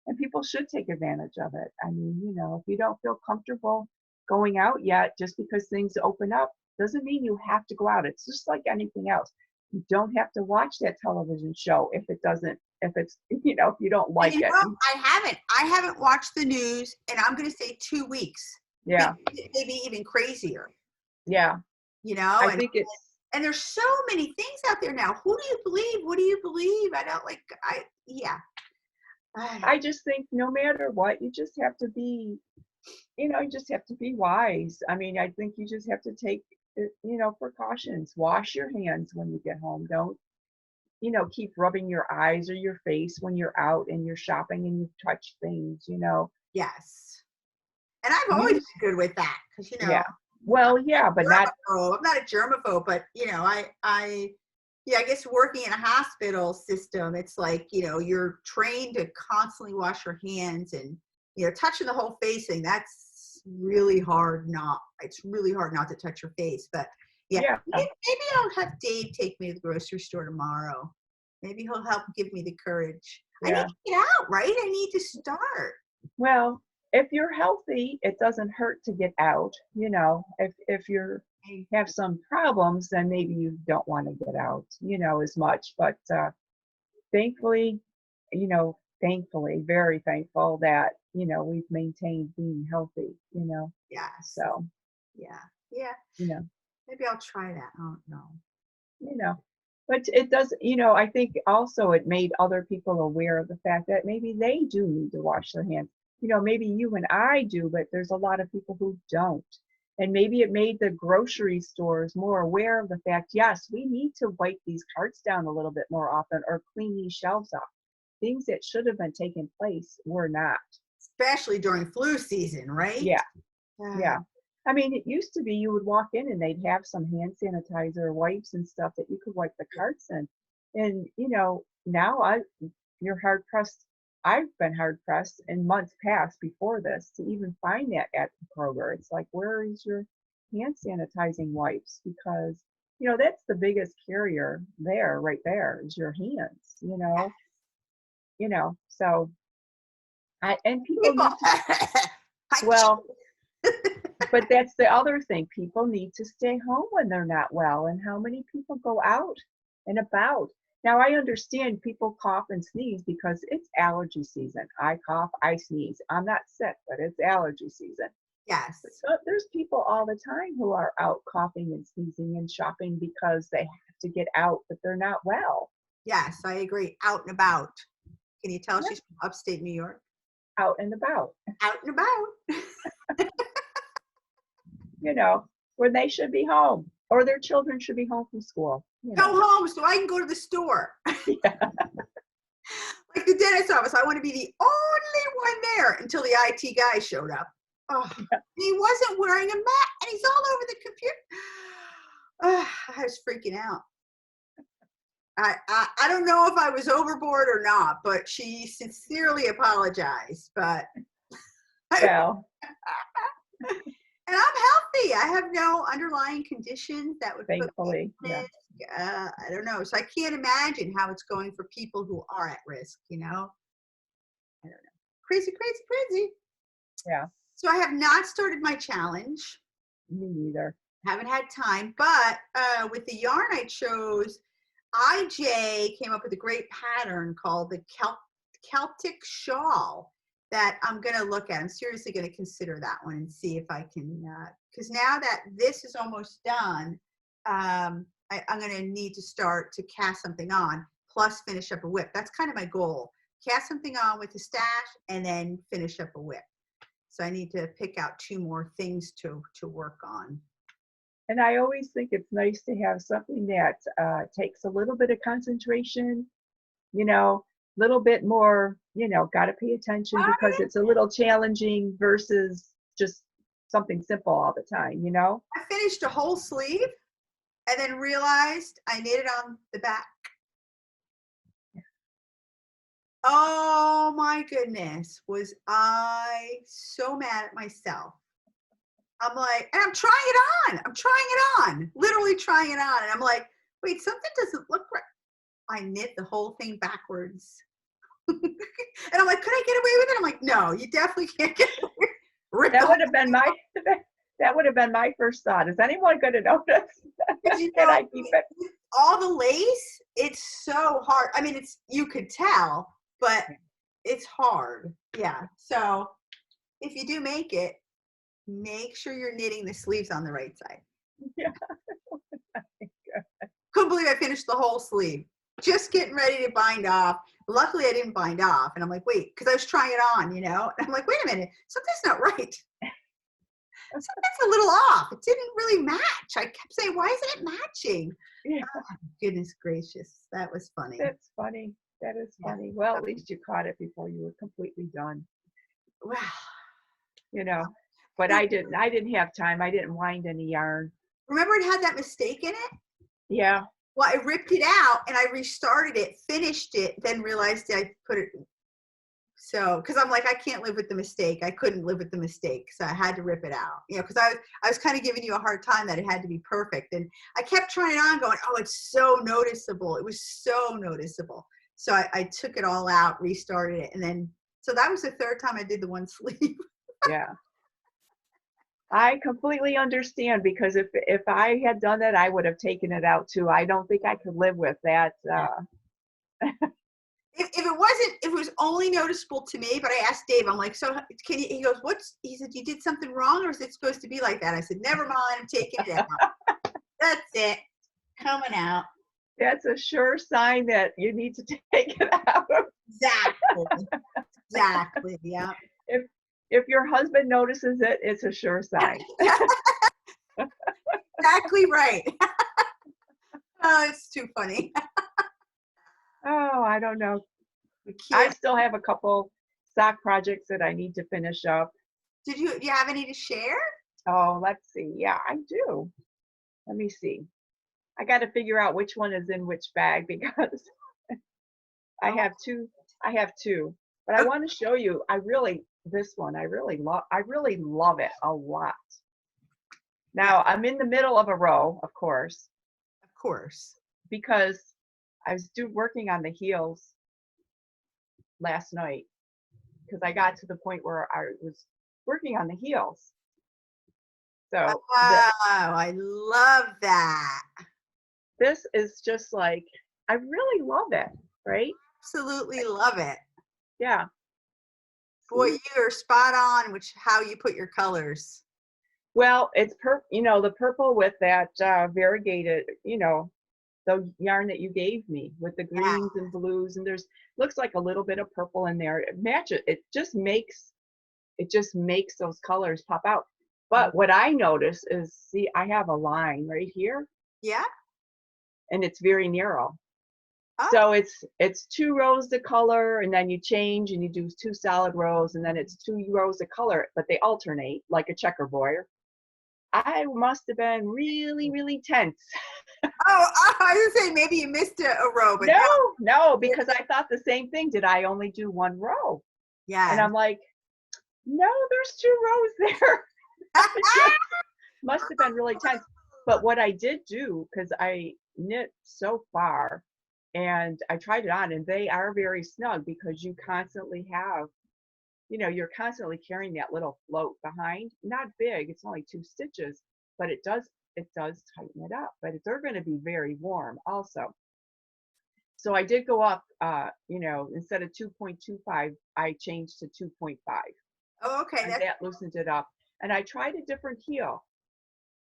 and people should take advantage of it. I mean, if you don't feel comfortable going out yet, just because things open up, doesn't mean you have to go out. It's just like anything else. You don't have to watch that television show if you don't like it. I haven't watched the news, and I'm going to say 2 weeks. Yeah. Maybe even crazier. Yeah. I think and there's so many things out there now. Who do you believe? What do you believe? I just think no matter what, you just have to be, wise. I mean, I think you just have to take, precautions. Wash your hands when you get home. Don't, keep rubbing your eyes or your face when you're out and you're shopping and you touch things, Yes. And I've always been good with that because, Yeah. Well, yeah, but I'm not a germaphobe, but I guess working in a hospital system, it's like, you're trained to constantly wash your hands and, touching the whole face thing. That's really hard. It's really hard not to touch your face, but yeah. Maybe I'll have Dave take me to the grocery store tomorrow. Maybe he'll help give me the courage. Yeah. I need to get out, right? I need to start. Well, if you're healthy, it doesn't hurt to get out. If you have some problems, then maybe you don't want to get out, as much. But thankfully, very thankful that, we've maintained being healthy, Yeah. So. Yeah. Maybe I'll try that. I don't know. But it does, I think also it made other people aware of the fact that maybe they do need to wash their hands. Maybe you and I do, but there's a lot of people who don't. And maybe it made the grocery stores more aware of the fact, yes, we need to wipe these carts down a little bit more often or clean these shelves up. Things that should have been taking place were not. Especially during flu season, right? Yeah. Yeah. I mean, it used to be you would walk in and they'd have some hand sanitizer, wipes and stuff that you could wipe the carts in. And, now you're hard pressed. I've been hard pressed in months past before this to even find that at the Kroger. It's like, where is your hand sanitizing wipes? Because, that's the biggest carrier there, right there, is your hands, so and people need to, well, but that's the other thing. People need to stay home when they're not well. And how many people go out and about? Now, I understand people cough and sneeze because it's allergy season. I cough, I sneeze. I'm not sick, but it's allergy season. Yes. So there's people all the time who are out coughing and sneezing and shopping because they have to get out, but they're not well. Yes, I agree. Out and about. Can you tell she's from upstate New York? Out and about. Out and about. You know, where they should be home, or their children should be home from school. Go home so I can go to the store. Yeah. Like the dentist office, I want to be the only one there until the IT guy showed up. Oh, he wasn't wearing a mask, and he's all over the computer. Oh, I was freaking out. I don't know if I was overboard or not, but she sincerely apologized. But Well. And I'm healthy. I have no underlying conditions that would Thankfully, put me at risk. I don't know. So I can't imagine how it's going for people who are at risk, you know? I don't know. Crazy, crazy, crazy. Yeah. So I have not started my challenge. Me neither. Haven't had time, but with the yarn I chose, IJ came up with a great pattern called the Celtic Shawl that I'm going to look at. I'm seriously going to consider that one and see if I can, because now that this is almost done, I'm going to need to start to cast something on, plus finish up a whip. That's kind of my goal. Cast something on with the stash and then finish up a whip. So I need to pick out 2 more things to work on. And I always think it's nice to have something that takes a little bit of concentration, you know, a little bit more, you know, got to pay attention because it's a little challenging versus just something simple all the time, you know? I finished a whole sleeve and then realized I knitted on the back. Oh my goodness, was I so mad at myself. I'm like, and I'm trying it on, literally trying it on. And I'm like, wait, something doesn't look right. I knit the whole thing backwards. And I'm like, could I get away with it? I'm like, no, you definitely can't get away with it. That would have been my first thought. Is anyone going to notice? Can I keep it? All the lace, it's so hard. I mean, you could tell, but it's hard. Yeah. So if you do make it, make sure you're knitting the sleeves on the right side. Yeah. Couldn't believe I finished the whole sleeve. Just getting ready to bind off. Luckily, I didn't bind off. And I'm like, wait, because I was trying it on, you know? And I'm like, wait a minute, something's not right. Something's a little off. It didn't really match. I kept saying, why isn't it matching? Yeah. Oh, goodness gracious. That was funny. That's funny. That is funny. Well, at least you caught it before you were completely done. Wow. You know, but I didn't have time. I didn't wind any yarn. Remember it had that mistake in it? Yeah. Well, I ripped it out and I restarted it, finished it, then realized I put it. So, because I'm like, I can't live with the mistake. I couldn't live with the mistake. So I had to rip it out, you know, because I was kind of giving you a hard time that it had to be perfect. And I kept trying it on going, oh, it's so noticeable. It was so noticeable. So I took it all out, restarted it. And then, so that was the 3rd time I did the one sleeve. Yeah. I completely understand because if I had done that, I would have taken it out too. I don't think I could live with that. If it was only noticeable to me, but I asked Dave, I'm like, so can you, he goes, he said, you did something wrong or is it supposed to be like that? I said, never mind, I'm taking it out. That's it, coming out. That's a sure sign that you need to take it out. Exactly, yeah. If your husband notices it, it's a sure sign. Exactly right. Oh, it's too funny. Oh, I don't know. I still have a couple sock projects that I need to finish up. Do you have any to share? Oh, let's see. Yeah, I do. Let me see. I got to figure out which one is in which bag because I have two. But I want to show you. This one, I really love it a lot. Now I'm in the middle of a row, of course, because I was working on the heels last night because I got to the point where I was working on the heels. So I love that. This is just like, I really love it, right? Absolutely love it. Yeah. Boy, you're spot on with how you put your colors. Well, it's the purple with that variegated, you know, the yarn that you gave me with the Yeah. greens and blues, and there's looks like a little bit of purple in there. It matches. It just makes those colors pop out. But what I notice is, see, I have a line right here, Yeah. and it's very narrow. Oh. So it's 2 rows of color, and then you change and you do 2 solid rows, and then it's 2 rows of color, but they alternate like a checkerboard. I must have been really, really tense. I was saying maybe you missed a row, but No, because I thought the same thing. Did I only do 1 row? yeah. And I'm like, no, there's 2 rows there. Must have been really tense. But what I did do, because I knit so far, and I tried it on, and they are very snug because you constantly have, you're constantly carrying that little float behind. Not big, it's only 2 stitches, but it does tighten it up. But they're going to be very warm also. So I did go up, instead of 2.25, I changed to 2.5. Oh, okay. And that loosened it up. And I tried a different heel.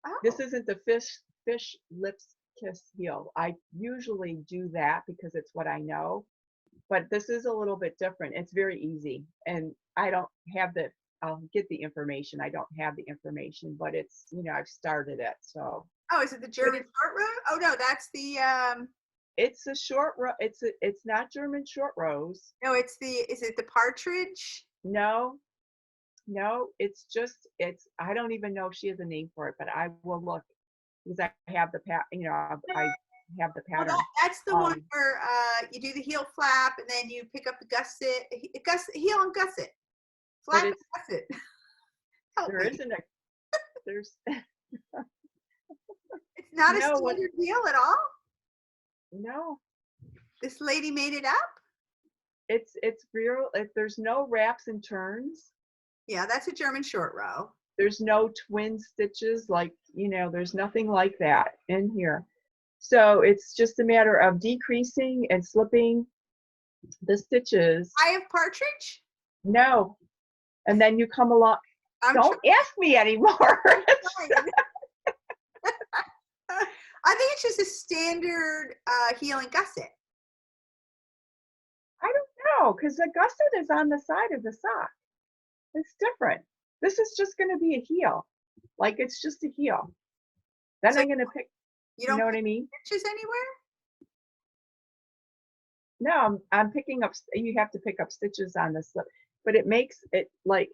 Oh. This isn't the fish lips kiss heel. I usually do that because it's what I know. But this is a little bit different. It's very easy. And I don't have I'll get the information. I don't have the information, but it's, I've started it. So. Oh, is it the German short row? Oh no, that's the It's a short row. It's not German short rows. No, is it the partridge? No, I don't even know if she has a name for it, but I will look because I have the I have the pattern. Well, that's the one where you do the heel flap and then you pick up the gusset, heel and gusset, flap and gusset. There's. It's not a standard heel at all. No. This lady made it up. It's real. There's no wraps and turns. Yeah, that's a German short row. There's no twin stitches, there's nothing like that in here. So it's just a matter of decreasing and slipping the stitches. I have partridge? No. And then you come along. Don't ask me anymore. I think it's just a standard heel and gusset. I don't know, because the gusset is on the side of the sock. It's different. This is just going to be a heel. Like, it's just a heel. Then so I'm going to pick, you know what I mean? Stitches anywhere? No, I'm picking up, you have to pick up stitches on the slip. But it makes it like,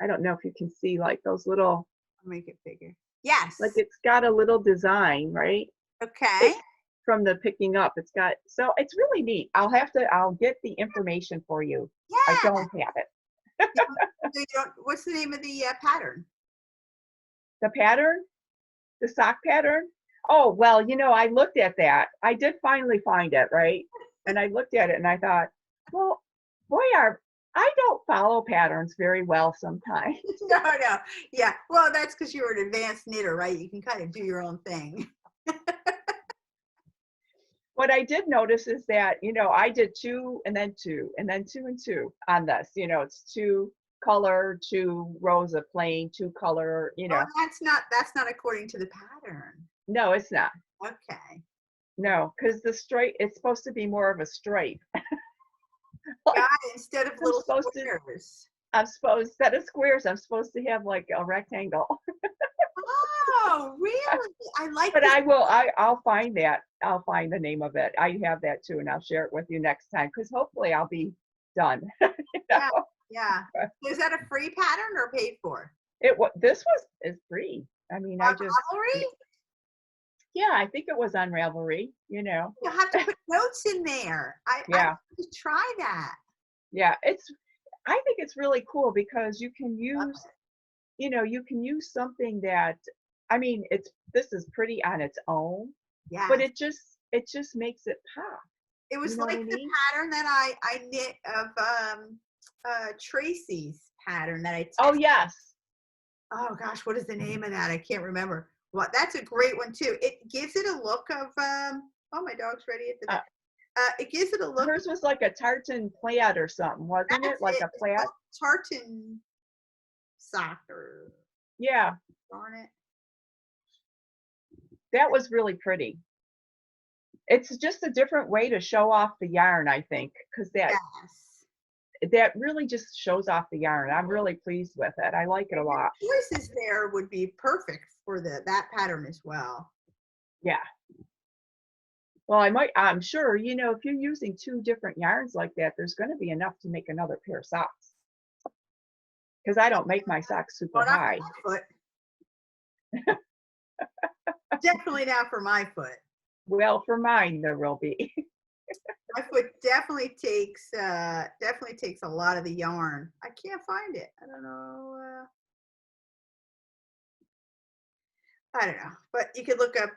I don't know if you can see like those little. I'll make it bigger. Yes. Like it's got a little design, right? Okay. From the picking up, it's got, so it's really neat. I'll get the information for you. Yeah. I don't have it. What's the name of the pattern? The pattern? The sock pattern? Oh, well, I looked at that. I did finally find it, right? And I looked at it and I thought, well, boy, I don't follow patterns very well sometimes. No. Yeah. Well, that's because you're an advanced knitter, right? You can kind of do your own thing. What I did notice is that, I did 2 and then 2 and then 2 and 2 on this. It's 2 color, 2 rows of plain, 2 color, Oh, that's not according to the pattern. No, it's not. Okay. No, because the stripe, it's supposed to be more of a stripe. Got it, instead of little squares. Instead of squares, I'm supposed to have like a rectangle. Oh, really? I like But I'll find that. I'll find the name of it. I have that too, and I'll share it with you next time because hopefully I'll be done. Yeah. Is that a free pattern or paid for? This is free. I mean, Ravelry? Yeah, I think it was on Ravelry, You'll have to put notes in there. I have to try that. Yeah, I think it's really cool because you can use, you can use something that, I mean, this is pretty on its own, but it just makes it pop. It was like the pattern that I knit of Tracie's pattern that I tested. Oh, yes. Oh gosh, what is the name of that? I can't remember. Well, that's a great one too. It gives it a look of oh, my dog's ready at the back. It gives it a look. Hers was like a tartan plaid or something, wasn't it? Like a plaid? Tartan soccer. Yeah. Darn it. That was really pretty. It's just a different way to show off the yarn, I think, because Yes. that really just shows off the yarn. I'm really pleased with it. I like it a lot. Choices there would be perfect for that pattern as well. Yeah. Well, I'm sure, you know, if you're using 2 different yarns like that, there's going to be enough to make another pair of socks. Because I don't make my socks super high. Foot. Definitely not for my foot. Well, for mine, there will be. My foot definitely takes a lot of the yarn. I can't find it. I don't know. I don't know, but you could look up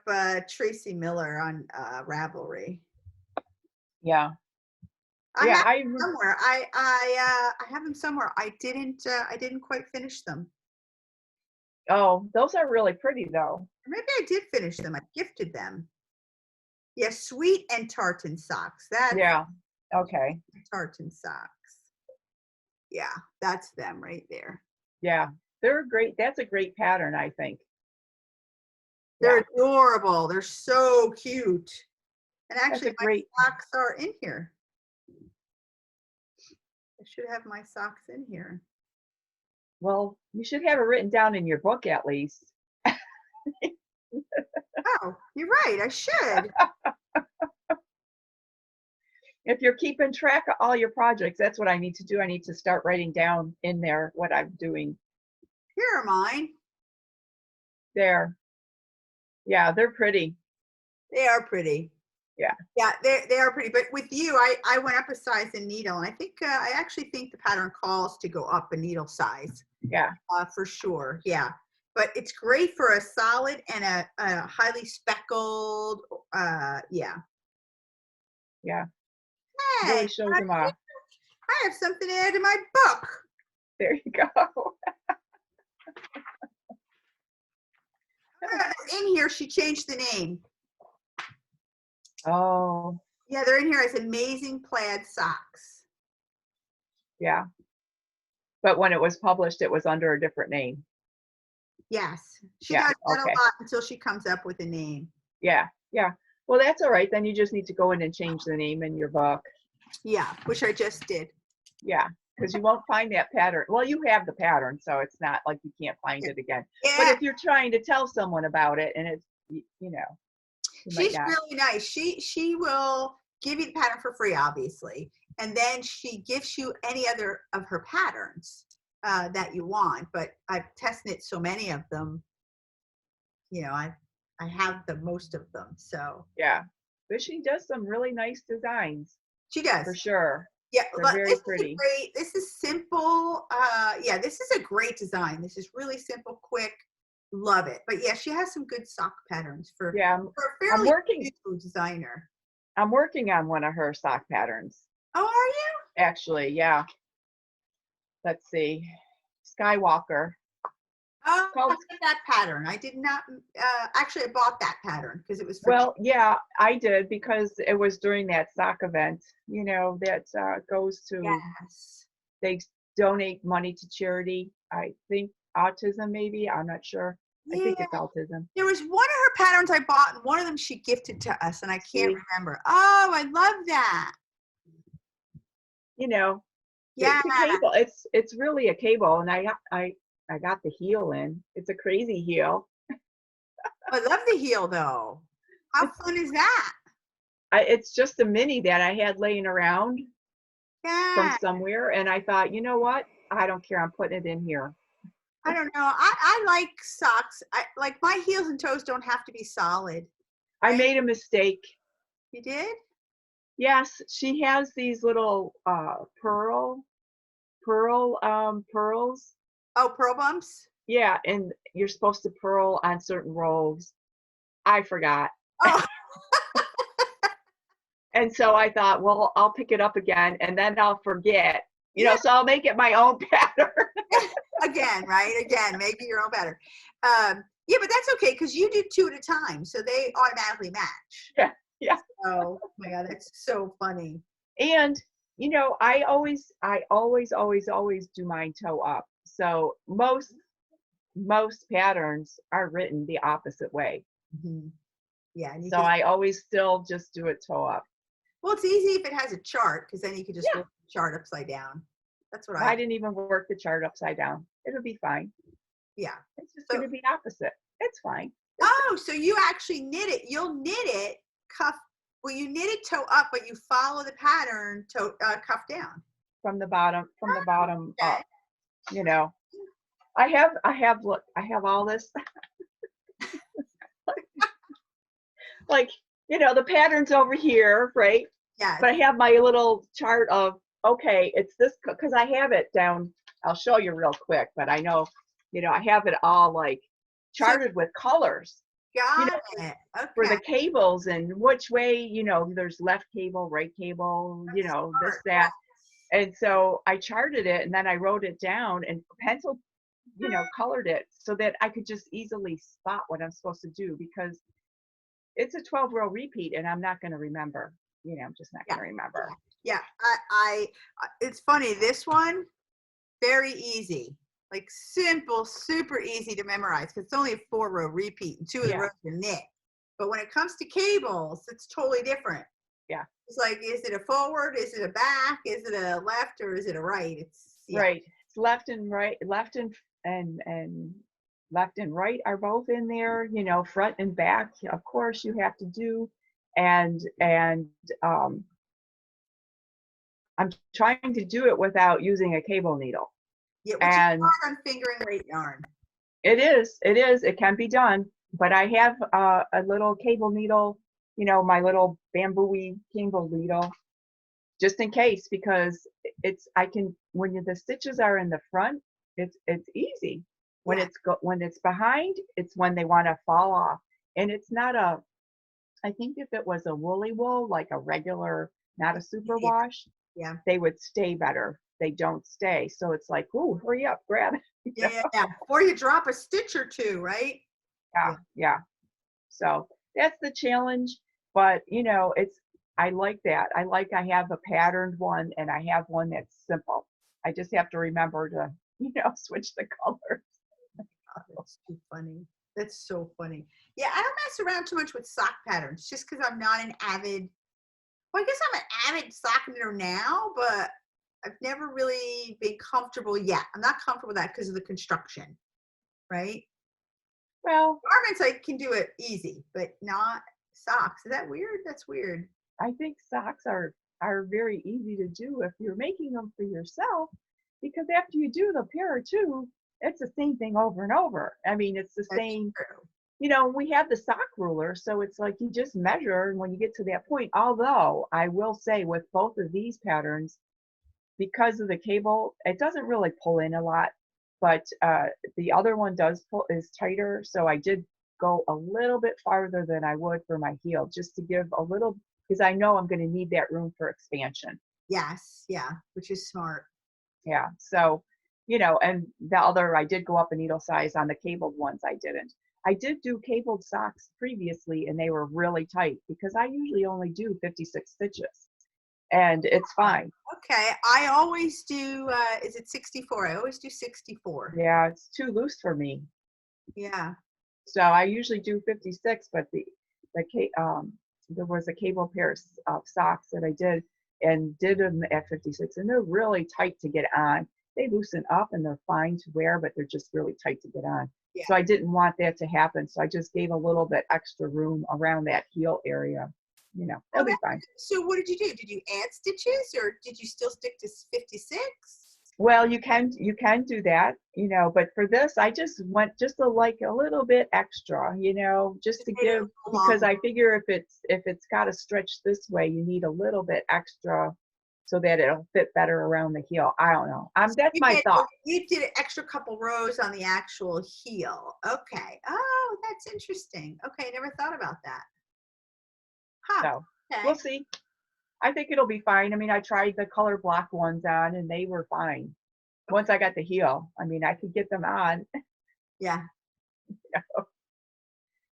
Tracie Millar on Ravelry. Yeah. I have them somewhere. I have them somewhere. I didn't quite finish them. Oh, those are really pretty though. Maybe I did finish them. I gifted them. Yeah, sweet and tartan socks. Yeah. Okay. Tartan socks. Yeah, that's them right there. Yeah, they're great. That's a great pattern, I think. They're adorable. They're so cute. And actually, my socks are in here. I should have my socks in here. Well, you should have it written down in your book at least. Oh, you're right. I should. If you're keeping track of all your projects, that's what I need to do. I need to start writing down in there what I'm doing. Here are mine. There. Yeah, they're pretty. They are pretty. Yeah. Yeah, they are pretty. But with you, I went up a size in needle, and I think I actually think the pattern calls to go up a needle size. Yeah. For sure. Yeah. But it's great for a solid and a highly speckled. Yeah. Yeah. Hey, really shows them off. I have something to add to my book. There you go. In here, she changed the name. Oh. Yeah, they're in here as Amazing Plaid Socks. Yeah. But when it was published, it was under a different name. Yes. She does that a lot until she comes up with a name. Yeah. Yeah. Well, that's all right. Then you just need to go in and change the name in your book. Yeah, which I just did. Yeah, because you won't find that pattern. Well, you have the pattern, so it's not like you can't find it again. Yeah. But if you're trying to tell someone about it and it's, you know. She's really nice. She will give you the pattern for free, obviously. And then she gives you any other of her patterns that you want. But I've test knit so many of them. You know, I have the most of them. So yeah, but she does some really nice designs. She does for sure. Yeah, they're very pretty. This is simple. Yeah, this is a great design. This is really simple, quick. Love it. But yeah, she has some good sock patterns for a fairly new designer. I'm working on one of her sock patterns. Oh, are you? Actually, yeah. Let's see, Skywalker. Oh, I like that pattern. I did not. Actually, I bought that pattern because it was. Well, yeah, I did because it was during that sock event. You know that goes to. Yes. They donate money to charity. I think autism, maybe. I'm not sure. Yeah. I think it's autism. There was one of her patterns I bought, and one of them she gifted to us, and I can't remember. Oh, I love that. You know. Yeah. It's a cable. It's really a cable, and I got the heel in. It's a crazy heel. I love the heel though. How fun is that? It's just a mini that I had laying around from somewhere, and I thought, you know what? I don't care. I'm putting it in here. I don't know. I like socks. Like my heels and toes don't have to be solid. I made a mistake. You did? Yes. She has these little pearls. Oh, pearl bumps? Yeah, and you're supposed to purl on certain rows. I forgot. Oh. And so I thought, well, I'll pick it up again, and then I'll forget. You know, so I'll make it my own pattern. Again, right? Again, make it your own pattern. Yeah, but that's okay because you do 2 at a time, so they automatically match. Yeah, yeah. Oh my God, that's so funny. And you know, I always do mine toe up. So most patterns are written the opposite way. Mm-hmm. Yeah. And you So can, I always still just do it toe up. well, it's easy if it has a chart, because then you can just Yeah. work the chart upside down. That's what I I, didn't even work the chart upside down. It'll be fine. yeah. It's just So, going to be opposite. It's fine. oh, so you actually knit it. You'll knit it cuff. Well, you knit it toe up, but you follow the pattern toe cuff down. From the bottom Okay. up. You know, look, I have all this, like, you know, the pattern's over here, right? Yeah. But I have my little chart of, okay, it's this, because I have it down. I'll show you real quick, but I know, you know, I have it all like charted with colors. You know, Got it. for Okay. the cables and which way, you know, there's left cable, right cable, you know, this, that. And so I charted it and then I wrote it down and pencil, you know, colored it so that I could just easily spot what I'm supposed to do, because it's a 12-row repeat and I'm not going to remember. You know, I'm just not going to remember. Yeah. It's funny. This one, very easy. Like simple, super easy to memorize, because it's only a 4-row repeat and 2 of the rows are knit. But when it comes to cables, it's totally different. Yeah. It's like, is it a forward? Is it a back? Is it a left or is it a right? It's right. It's left and right, left and left and right are both in there, you know, front and back, of course you have to do. And I'm trying to do it without using a cable needle. Yeah, which is hard on fingering weight yarn. It can be done, but I have a little cable needle, you know, my little bamboo-y cable needle, just in case, because when the stitches are in the front, it's easy. When it's behind, it's when they want to fall off. And it's not I think if it was a woolly wool, like a regular, not a superwash, they would stay better. They don't stay. So it's like, ooh, hurry up, grab it. Yeah. Before you drop a stitch or two, right? Yeah. So that's the challenge. But, you know, I like that. I have a patterned one and I have one that's simple. I just have to remember to, you know, switch the colors. Oh, that's too funny. That's so funny. Yeah, I don't mess around too much with sock patterns just because I'm not an avid, well, I guess I'm an avid sock knitter now, but I've never really been comfortable yet. I'm not comfortable with that because of the construction, right? Well, garments I can do it easy, but not socks. Is that weird? That's weird. I think socks are very easy to do if you're making them for yourself, because after you do the pair or two, it's the same thing over and over. I mean, it's the same. True. You know, we have the sock ruler, so it's like you just measure, and when you get to that point, although I will say with both of these patterns, because of the cable, it doesn't really pull in a lot, but the other one is tighter, so I did go a little bit farther than I would for my heel, just to give a little, because I know I'm going to need that room for expansion. Yes, yeah, which is smart. Yeah, so, you know, and the other, I did go up a needle size. On the cabled ones, I didn't. I did do cabled socks previously, and they were really tight because I usually only do 56 stitches, and it's fine. Okay, I always do, is it 64? I always do 64. Yeah, it's too loose for me. Yeah. So I usually do 56, but there was a cable pair of socks that I did them at 56, and they're really tight to get on. They loosen up and they're fine to wear, but they're just really tight to get on. Yeah. So I didn't want that to happen. So I just gave a little bit extra room around that heel area. You know, that'll be fine. So what did you do? Did you add stitches or did you still stick to 56? Well, you can do that, you know, but for this, I just went just a little bit extra, you know, just to give, because I figure if it's got to stretch this way, you need a little bit extra so that it'll fit better around the heel. I don't know. That's my thought. You did an extra couple rows on the actual heel. Okay. Oh, that's interesting. Okay, never thought about that. Huh. So okay. We'll see. I think it'll be fine. I mean, I tried the color block ones on and they were fine. Once I got the heel, I mean, I could get them on. Yeah.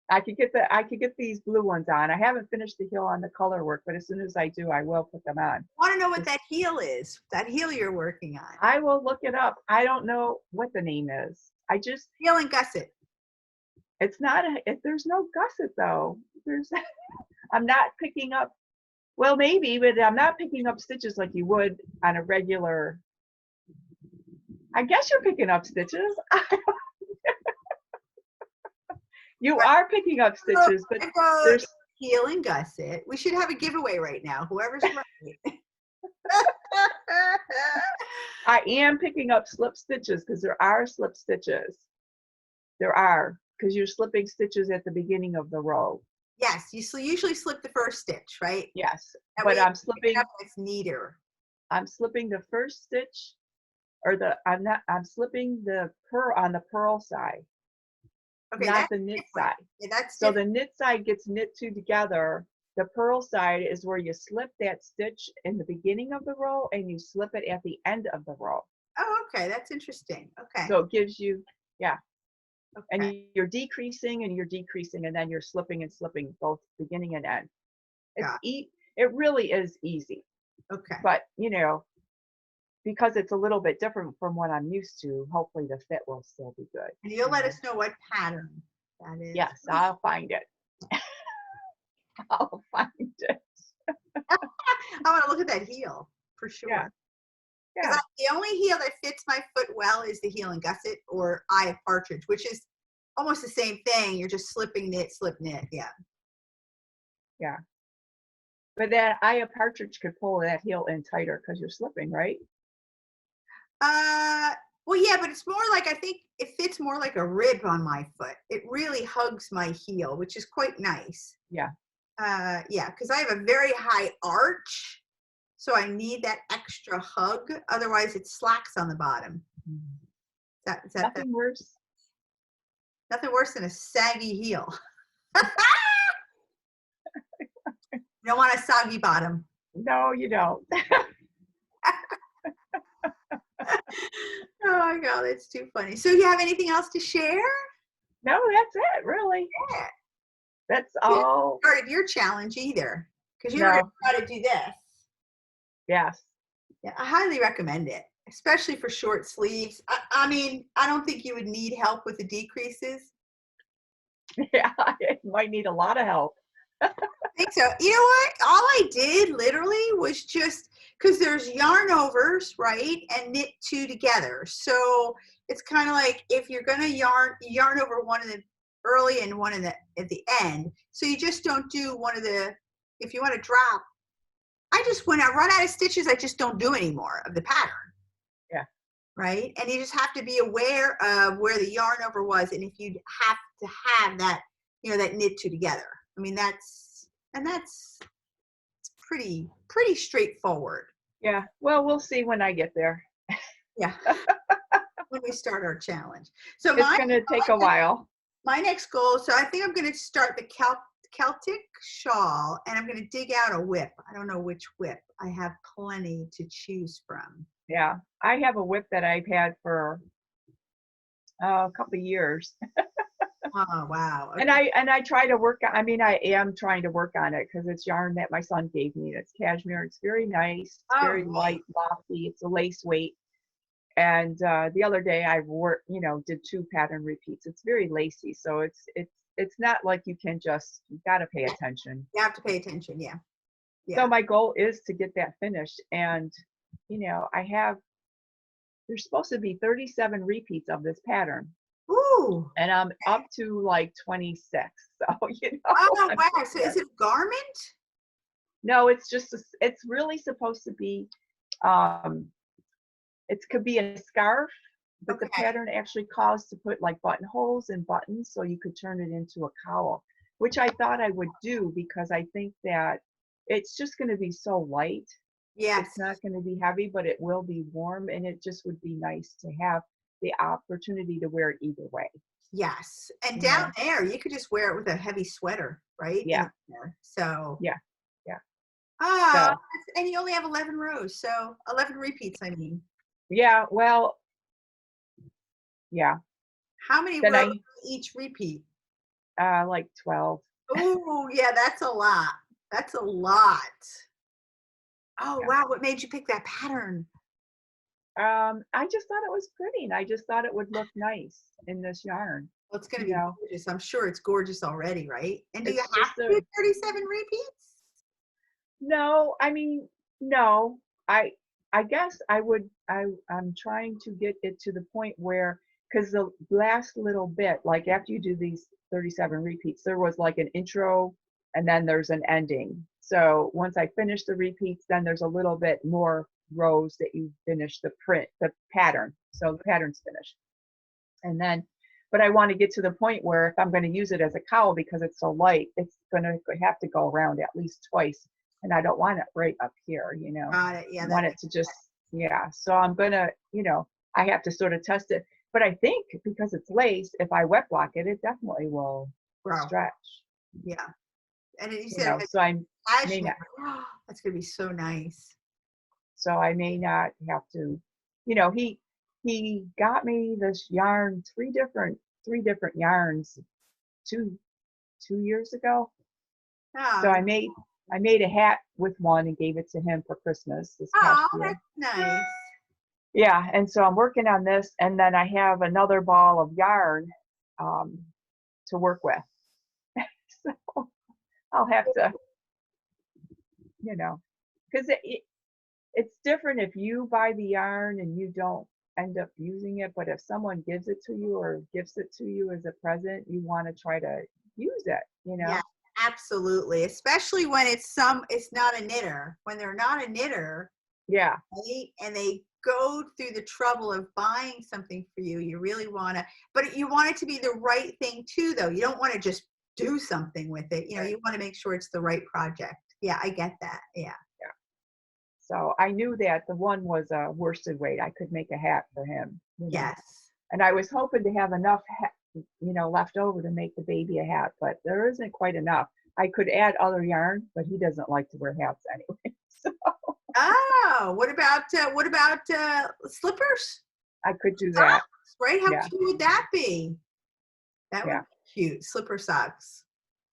I could get these blue ones on. I haven't finished the heel on the color work, but as soon as I do, I will put them on. I want to know what that heel is. That heel you're working on. I will look it up. I don't know what the name is. Heel and gusset. It's not there's no gusset though. There's I'm not picking up, well maybe, but I'm not picking up stitches like you would on a regular. I guess you're picking up stitches. You are picking up stitches, but there's heel and gusset. We should have a giveaway right now. Whoever's right. I am picking up slip stitches because there are slip stitches. There are, because you're slipping stitches at the beginning of the row. Yes, you usually slip the first stitch, right? Yes, That but way I'm slipping. it's neater. I'm slipping the first stitch, or I'm slipping the purl on the purl side, Okay, not the knit side. Yeah, that's so the knit side gets knit two together. The purl side is where you slip that stitch in the beginning of the row and you slip it at the end of the row. Oh, okay, that's interesting. Okay. So it gives you, yeah. Okay. And you're decreasing and you're decreasing, and then you're slipping and slipping both beginning and end. It really is easy. Okay. But you know, because it's a little bit different from what I'm used to, hopefully the fit will still be good. And you'll let us know what pattern that is. Yes, I'll find it. I'll find it. I want to look at that heel for sure. Yeah. Yeah. The only heel that fits my foot well is the heel and gusset or eye of partridge, which is almost the same thing. You're just slipping knit, slip knit. Yeah. Yeah. But that eye of partridge could pull that heel in tighter because you're slipping, right? Well, yeah, but it's more like, I think it fits more like a rib on my foot. It really hugs my heel, which is quite nice. Yeah. Yeah, because I have a very high arch. So I need that extra hug. Otherwise, it slacks on the bottom. Is that Nothing worse. Nothing worse than a saggy heel. You don't want a soggy bottom. No, you don't. Oh my God, that's too funny. So you have anything else to share? No, that's it, really. Yeah. That's all. You started your challenge either, because you were going to try to do this. Yes. Yeah, I highly recommend it, especially for short sleeves. I mean, I don't think you would need help with the decreases. Yeah, it might need a lot of help. I think so. You know what? All I did literally was just, because there's yarn overs, right, and knit two together. So it's kind of like if you're going to yarn over one in the early and one in at the end. So you just don't do one of the, if you want to drop, when I run out of stitches, I just don't do any more of the pattern. Yeah. Right? And you just have to be aware of where the yarn over was, and if you have to have that, you know, that knit two together. I mean, that's pretty straightforward. Yeah. Well, we'll see when I get there. Yeah. When we start our challenge. So it's going to take a while. My next goal, so I think I'm going to start the Celtic shawl, and I'm going to dig out a whip. I don't know which whip. I have plenty to choose from. Yeah, I have a whip that I've had for a couple of years. Oh wow! Okay. And I try to work. I mean, I am trying to work on it because it's yarn that my son gave me. It's cashmere. It's very nice. It's very light, lofty. It's a lace weight. And the other day I did 2 pattern repeats. It's very lacy, so it's not like you can just, you got to pay attention. You have to pay attention, yeah. So my goal is to get that finished, and there's supposed to be 37 repeats of this pattern. Ooh. And I'm up to like 26. So Oh wow! So is it a garment? No, it's really supposed to be. It could be a scarf, but the pattern actually calls to put like buttonholes and buttons, so you could turn it into a cowl, which I thought I would do because I think that it's just going to be so light. Yes. It's not going to be heavy, but it will be warm, and it just would be nice to have the opportunity to wear it either way. Yes. And down there, you could just wear it with a heavy sweater, right? Yeah. So. Yeah. Ah, and you only have 11 rows, so 11 repeats, I mean. Yeah, well, yeah. How many rows each repeat? Like 12. Oh, yeah, that's a lot. That's a lot. Oh, wow. What made you pick that pattern? I just thought it was pretty, and I just thought it would look nice in this yarn. Well, it's going to you be know, gorgeous. I'm sure it's gorgeous already, right? And do you it's have just to do 37 repeats? no, I mean, no, I guess I'm trying to get it to the point where, because the last little bit, like after you do these 37 repeats, there was like an intro and then there's an ending. So once I finish the repeats, then there's a little bit more rows that you finish the pattern. So the pattern's finished. And then, but I want to get to the point where if I'm going to use it as a cowl because it's so light, it's going to have to go around at least twice. And I don't want it right up here, you know. Got it. Yeah. I want it to just, yeah. So I'm going to, you know, I have to sort of test it. But I think because it's lace, if I wet block it, it definitely will stretch. Yeah. And you You said know, so I may cashmere. not, That's going to be so nice. so I may not have to, you know, he got me this yarn, three different yarns 2 years ago. Oh, So I made a hat with one and gave it to him for Christmas this past year. That's nice. Yeah, and so I'm working on this, and then I have another ball of yarn to work with. So I'll have to, you know, because it's different if you buy the yarn and you don't end up using it, but if someone gives it to you or gifts it to you as a present, you want to try to use it, you know? Yeah, absolutely. Especially when it's not a knitter. When they're not a knitter, Yeah. right? And they go through the trouble of buying something for you, you really want to, but you want it to be the right thing too, though. You don't want to just do something with it. You know, you want to make sure it's the right project. Yeah, I get that. Yeah. Yeah. So I knew that the one was a worsted weight. I could make a hat for him. You know? Yes. And I was hoping to have enough, you know, left over to make the baby a hat, but there isn't quite enough. I could add other yarn, but he doesn't like to wear hats anyway. So. Oh, what about slippers? I could do that. Socks, right? How Yeah. cute would that be? That would Yeah. be cute. Slipper socks.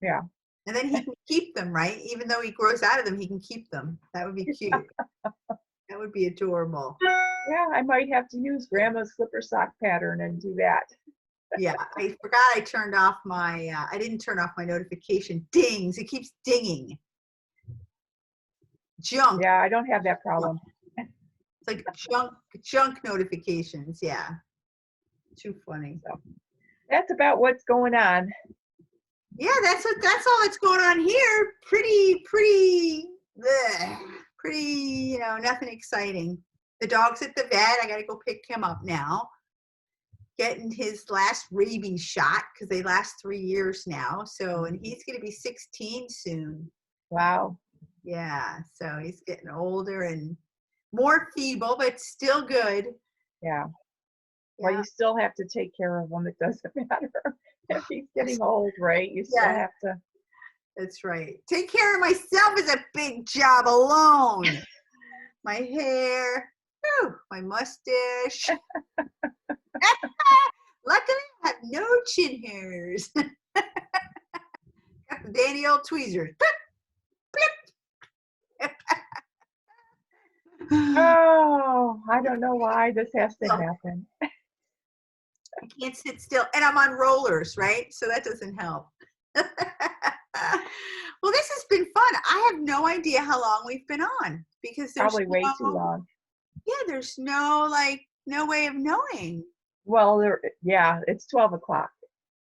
Yeah. And then he can keep them, right? Even though he grows out of them, he can keep them. That would be cute. That would be adorable. Yeah, I might have to use grandma's slipper sock pattern and do that. Yeah, I forgot I turned off my, I didn't turn off my notification. Dings, it keeps dinging. Junk. Yeah, I don't have that problem. It's like junk notifications. Yeah. Too funny. So that's about what's going on. Yeah, that's all that's going on here. Pretty, you know, nothing exciting. The dog's at the vet. I got to go pick him up now. Getting his last rabies shot because they last 3 years now. So, and he's going to be 16 soon. Wow. Yeah. So he's getting older and more feeble, but still good. Yeah. Well, you still have to take care of him. It doesn't matter if he's getting old, right? You still have to. That's right. Take care of myself is a big job alone. My hair, my mustache. Luckily, I have no chin hairs. Got the dandy old tweezers. Oh, I don't know why this has to happen. I can't sit still. And I'm on rollers, right? So that doesn't help. Well, this has been fun. I have no idea how long we've been on because there's probably way too long. Yeah, there's no way of knowing. Well, it's 12 o'clock.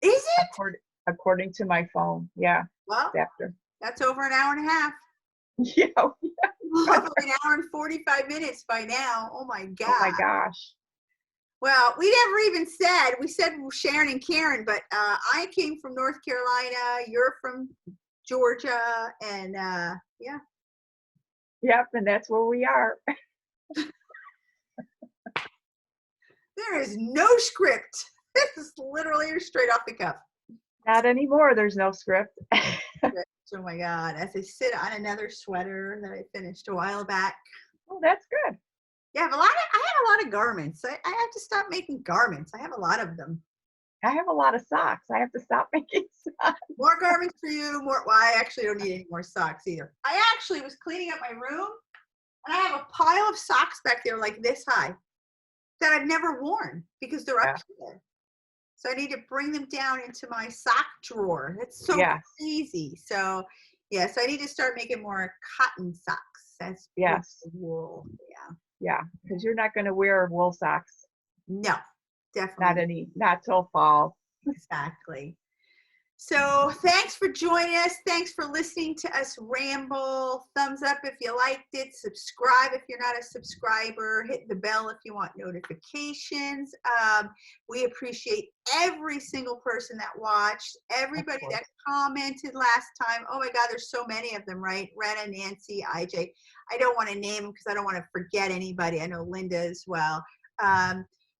Is it? According to my phone. Yeah. Well, after. That's over an hour and a half. Yeah. Probably an hour and 45 minutes by now. Oh my God. Oh my gosh. Well, we never even said, we said Sharon and Karyn, but I came from North Carolina. You're from Georgia. And yeah. Yep. And that's where we are. There is no script. This is literally straight off the cuff. Not anymore. There's no script. Oh my God. As I sit on another sweater that I finished a while back. Oh, that's good. Yeah, I have a lot of garments. I have to stop making garments. I have a lot of them. I have a lot of socks. I have to stop making socks. More garments for you. Well, I actually don't need any more socks either. I actually was cleaning up my room and I have a pile of socks back there like this high that I've never worn because they're up here. So I need to bring them down into my sock drawer. That's so Yes. crazy. So yeah, so I need to start making more cotton socks. That's Yes. wool. Yeah. Yeah, because you're not going to wear wool socks. No, definitely Not till fall. exactly. So thanks for joining us. Thanks for listening to us ramble. Thumbs up if you liked it. Subscribe if you're not a subscriber. Hit the bell if you want notifications. We appreciate every single person that watched, everybody that commented last time. Oh my God, there's so many of them, right? Rena, Nancy, IJ. I don't want to name them because I don't want to forget anybody. I know Linda as well.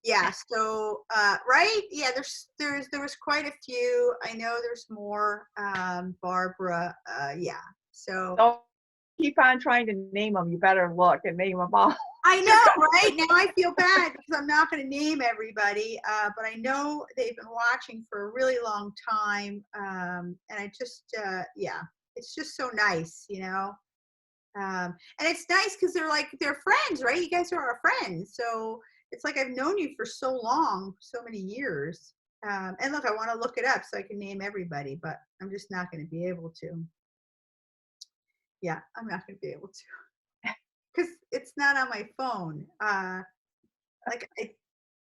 Yeah, so right, yeah, there was quite a few. I know there's more. Barbara, yeah. So Don't keep on trying to name them. You better look and name them all. I know, right? Now I feel bad because I'm not going to name everybody, but I know they've been watching for a really long time, and I just, yeah, it's just so nice, you know. And it's nice because they're friends, right? You guys are our friends, so it's like I've known you for so long, so many years. And look, I want to look it up so I can name everybody, but I'm just not going to be able to. Yeah, I'm not going to be able to because it's not on my phone. Like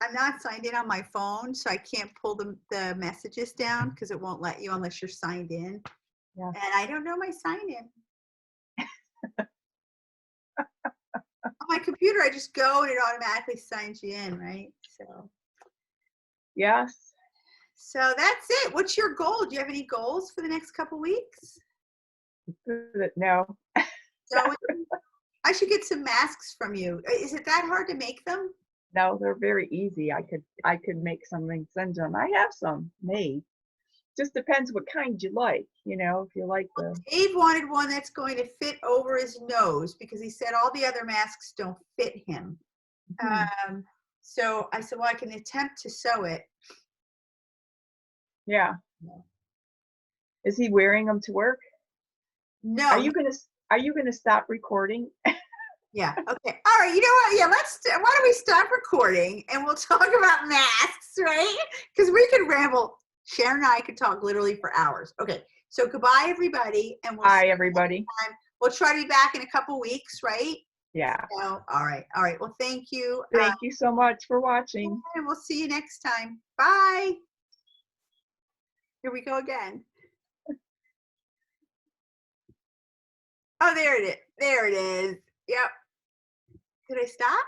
I'm not signed in on my phone, so I can't pull the messages down because it won't let you unless you're signed in. Yeah. And I don't know my sign in. On my computer, I just go and it automatically signs you in, right? So. Yes. So that's it. What's your goal? Do you have any goals for the next couple weeks? No. So I should get some masks from you. Is it that hard to make them? No, they're very easy. I could make some and send them. I have some made. Just depends what kind you like, you know, if you like the. Dave wanted one that's going to fit over his nose because he said all the other masks don't fit him. Mm-hmm. So I said, well, I can attempt to sew it. Yeah. Is he wearing them to work? No. Are you gonna stop recording? Yeah. Okay. All right. You know what? Yeah. Why don't we stop recording and we'll talk about masks, right? Because we could ramble. Sharon and I could talk literally for hours. Okay. So goodbye, everybody, and we'll Bye, everybody. We'll try to be back in a couple weeks, right? Yeah. So, all right. All right. Well, thank you. Thank you so much for watching. And we'll see you next time. Bye. Here we go again. Oh, there it is. There it is. Yep. Did I stop?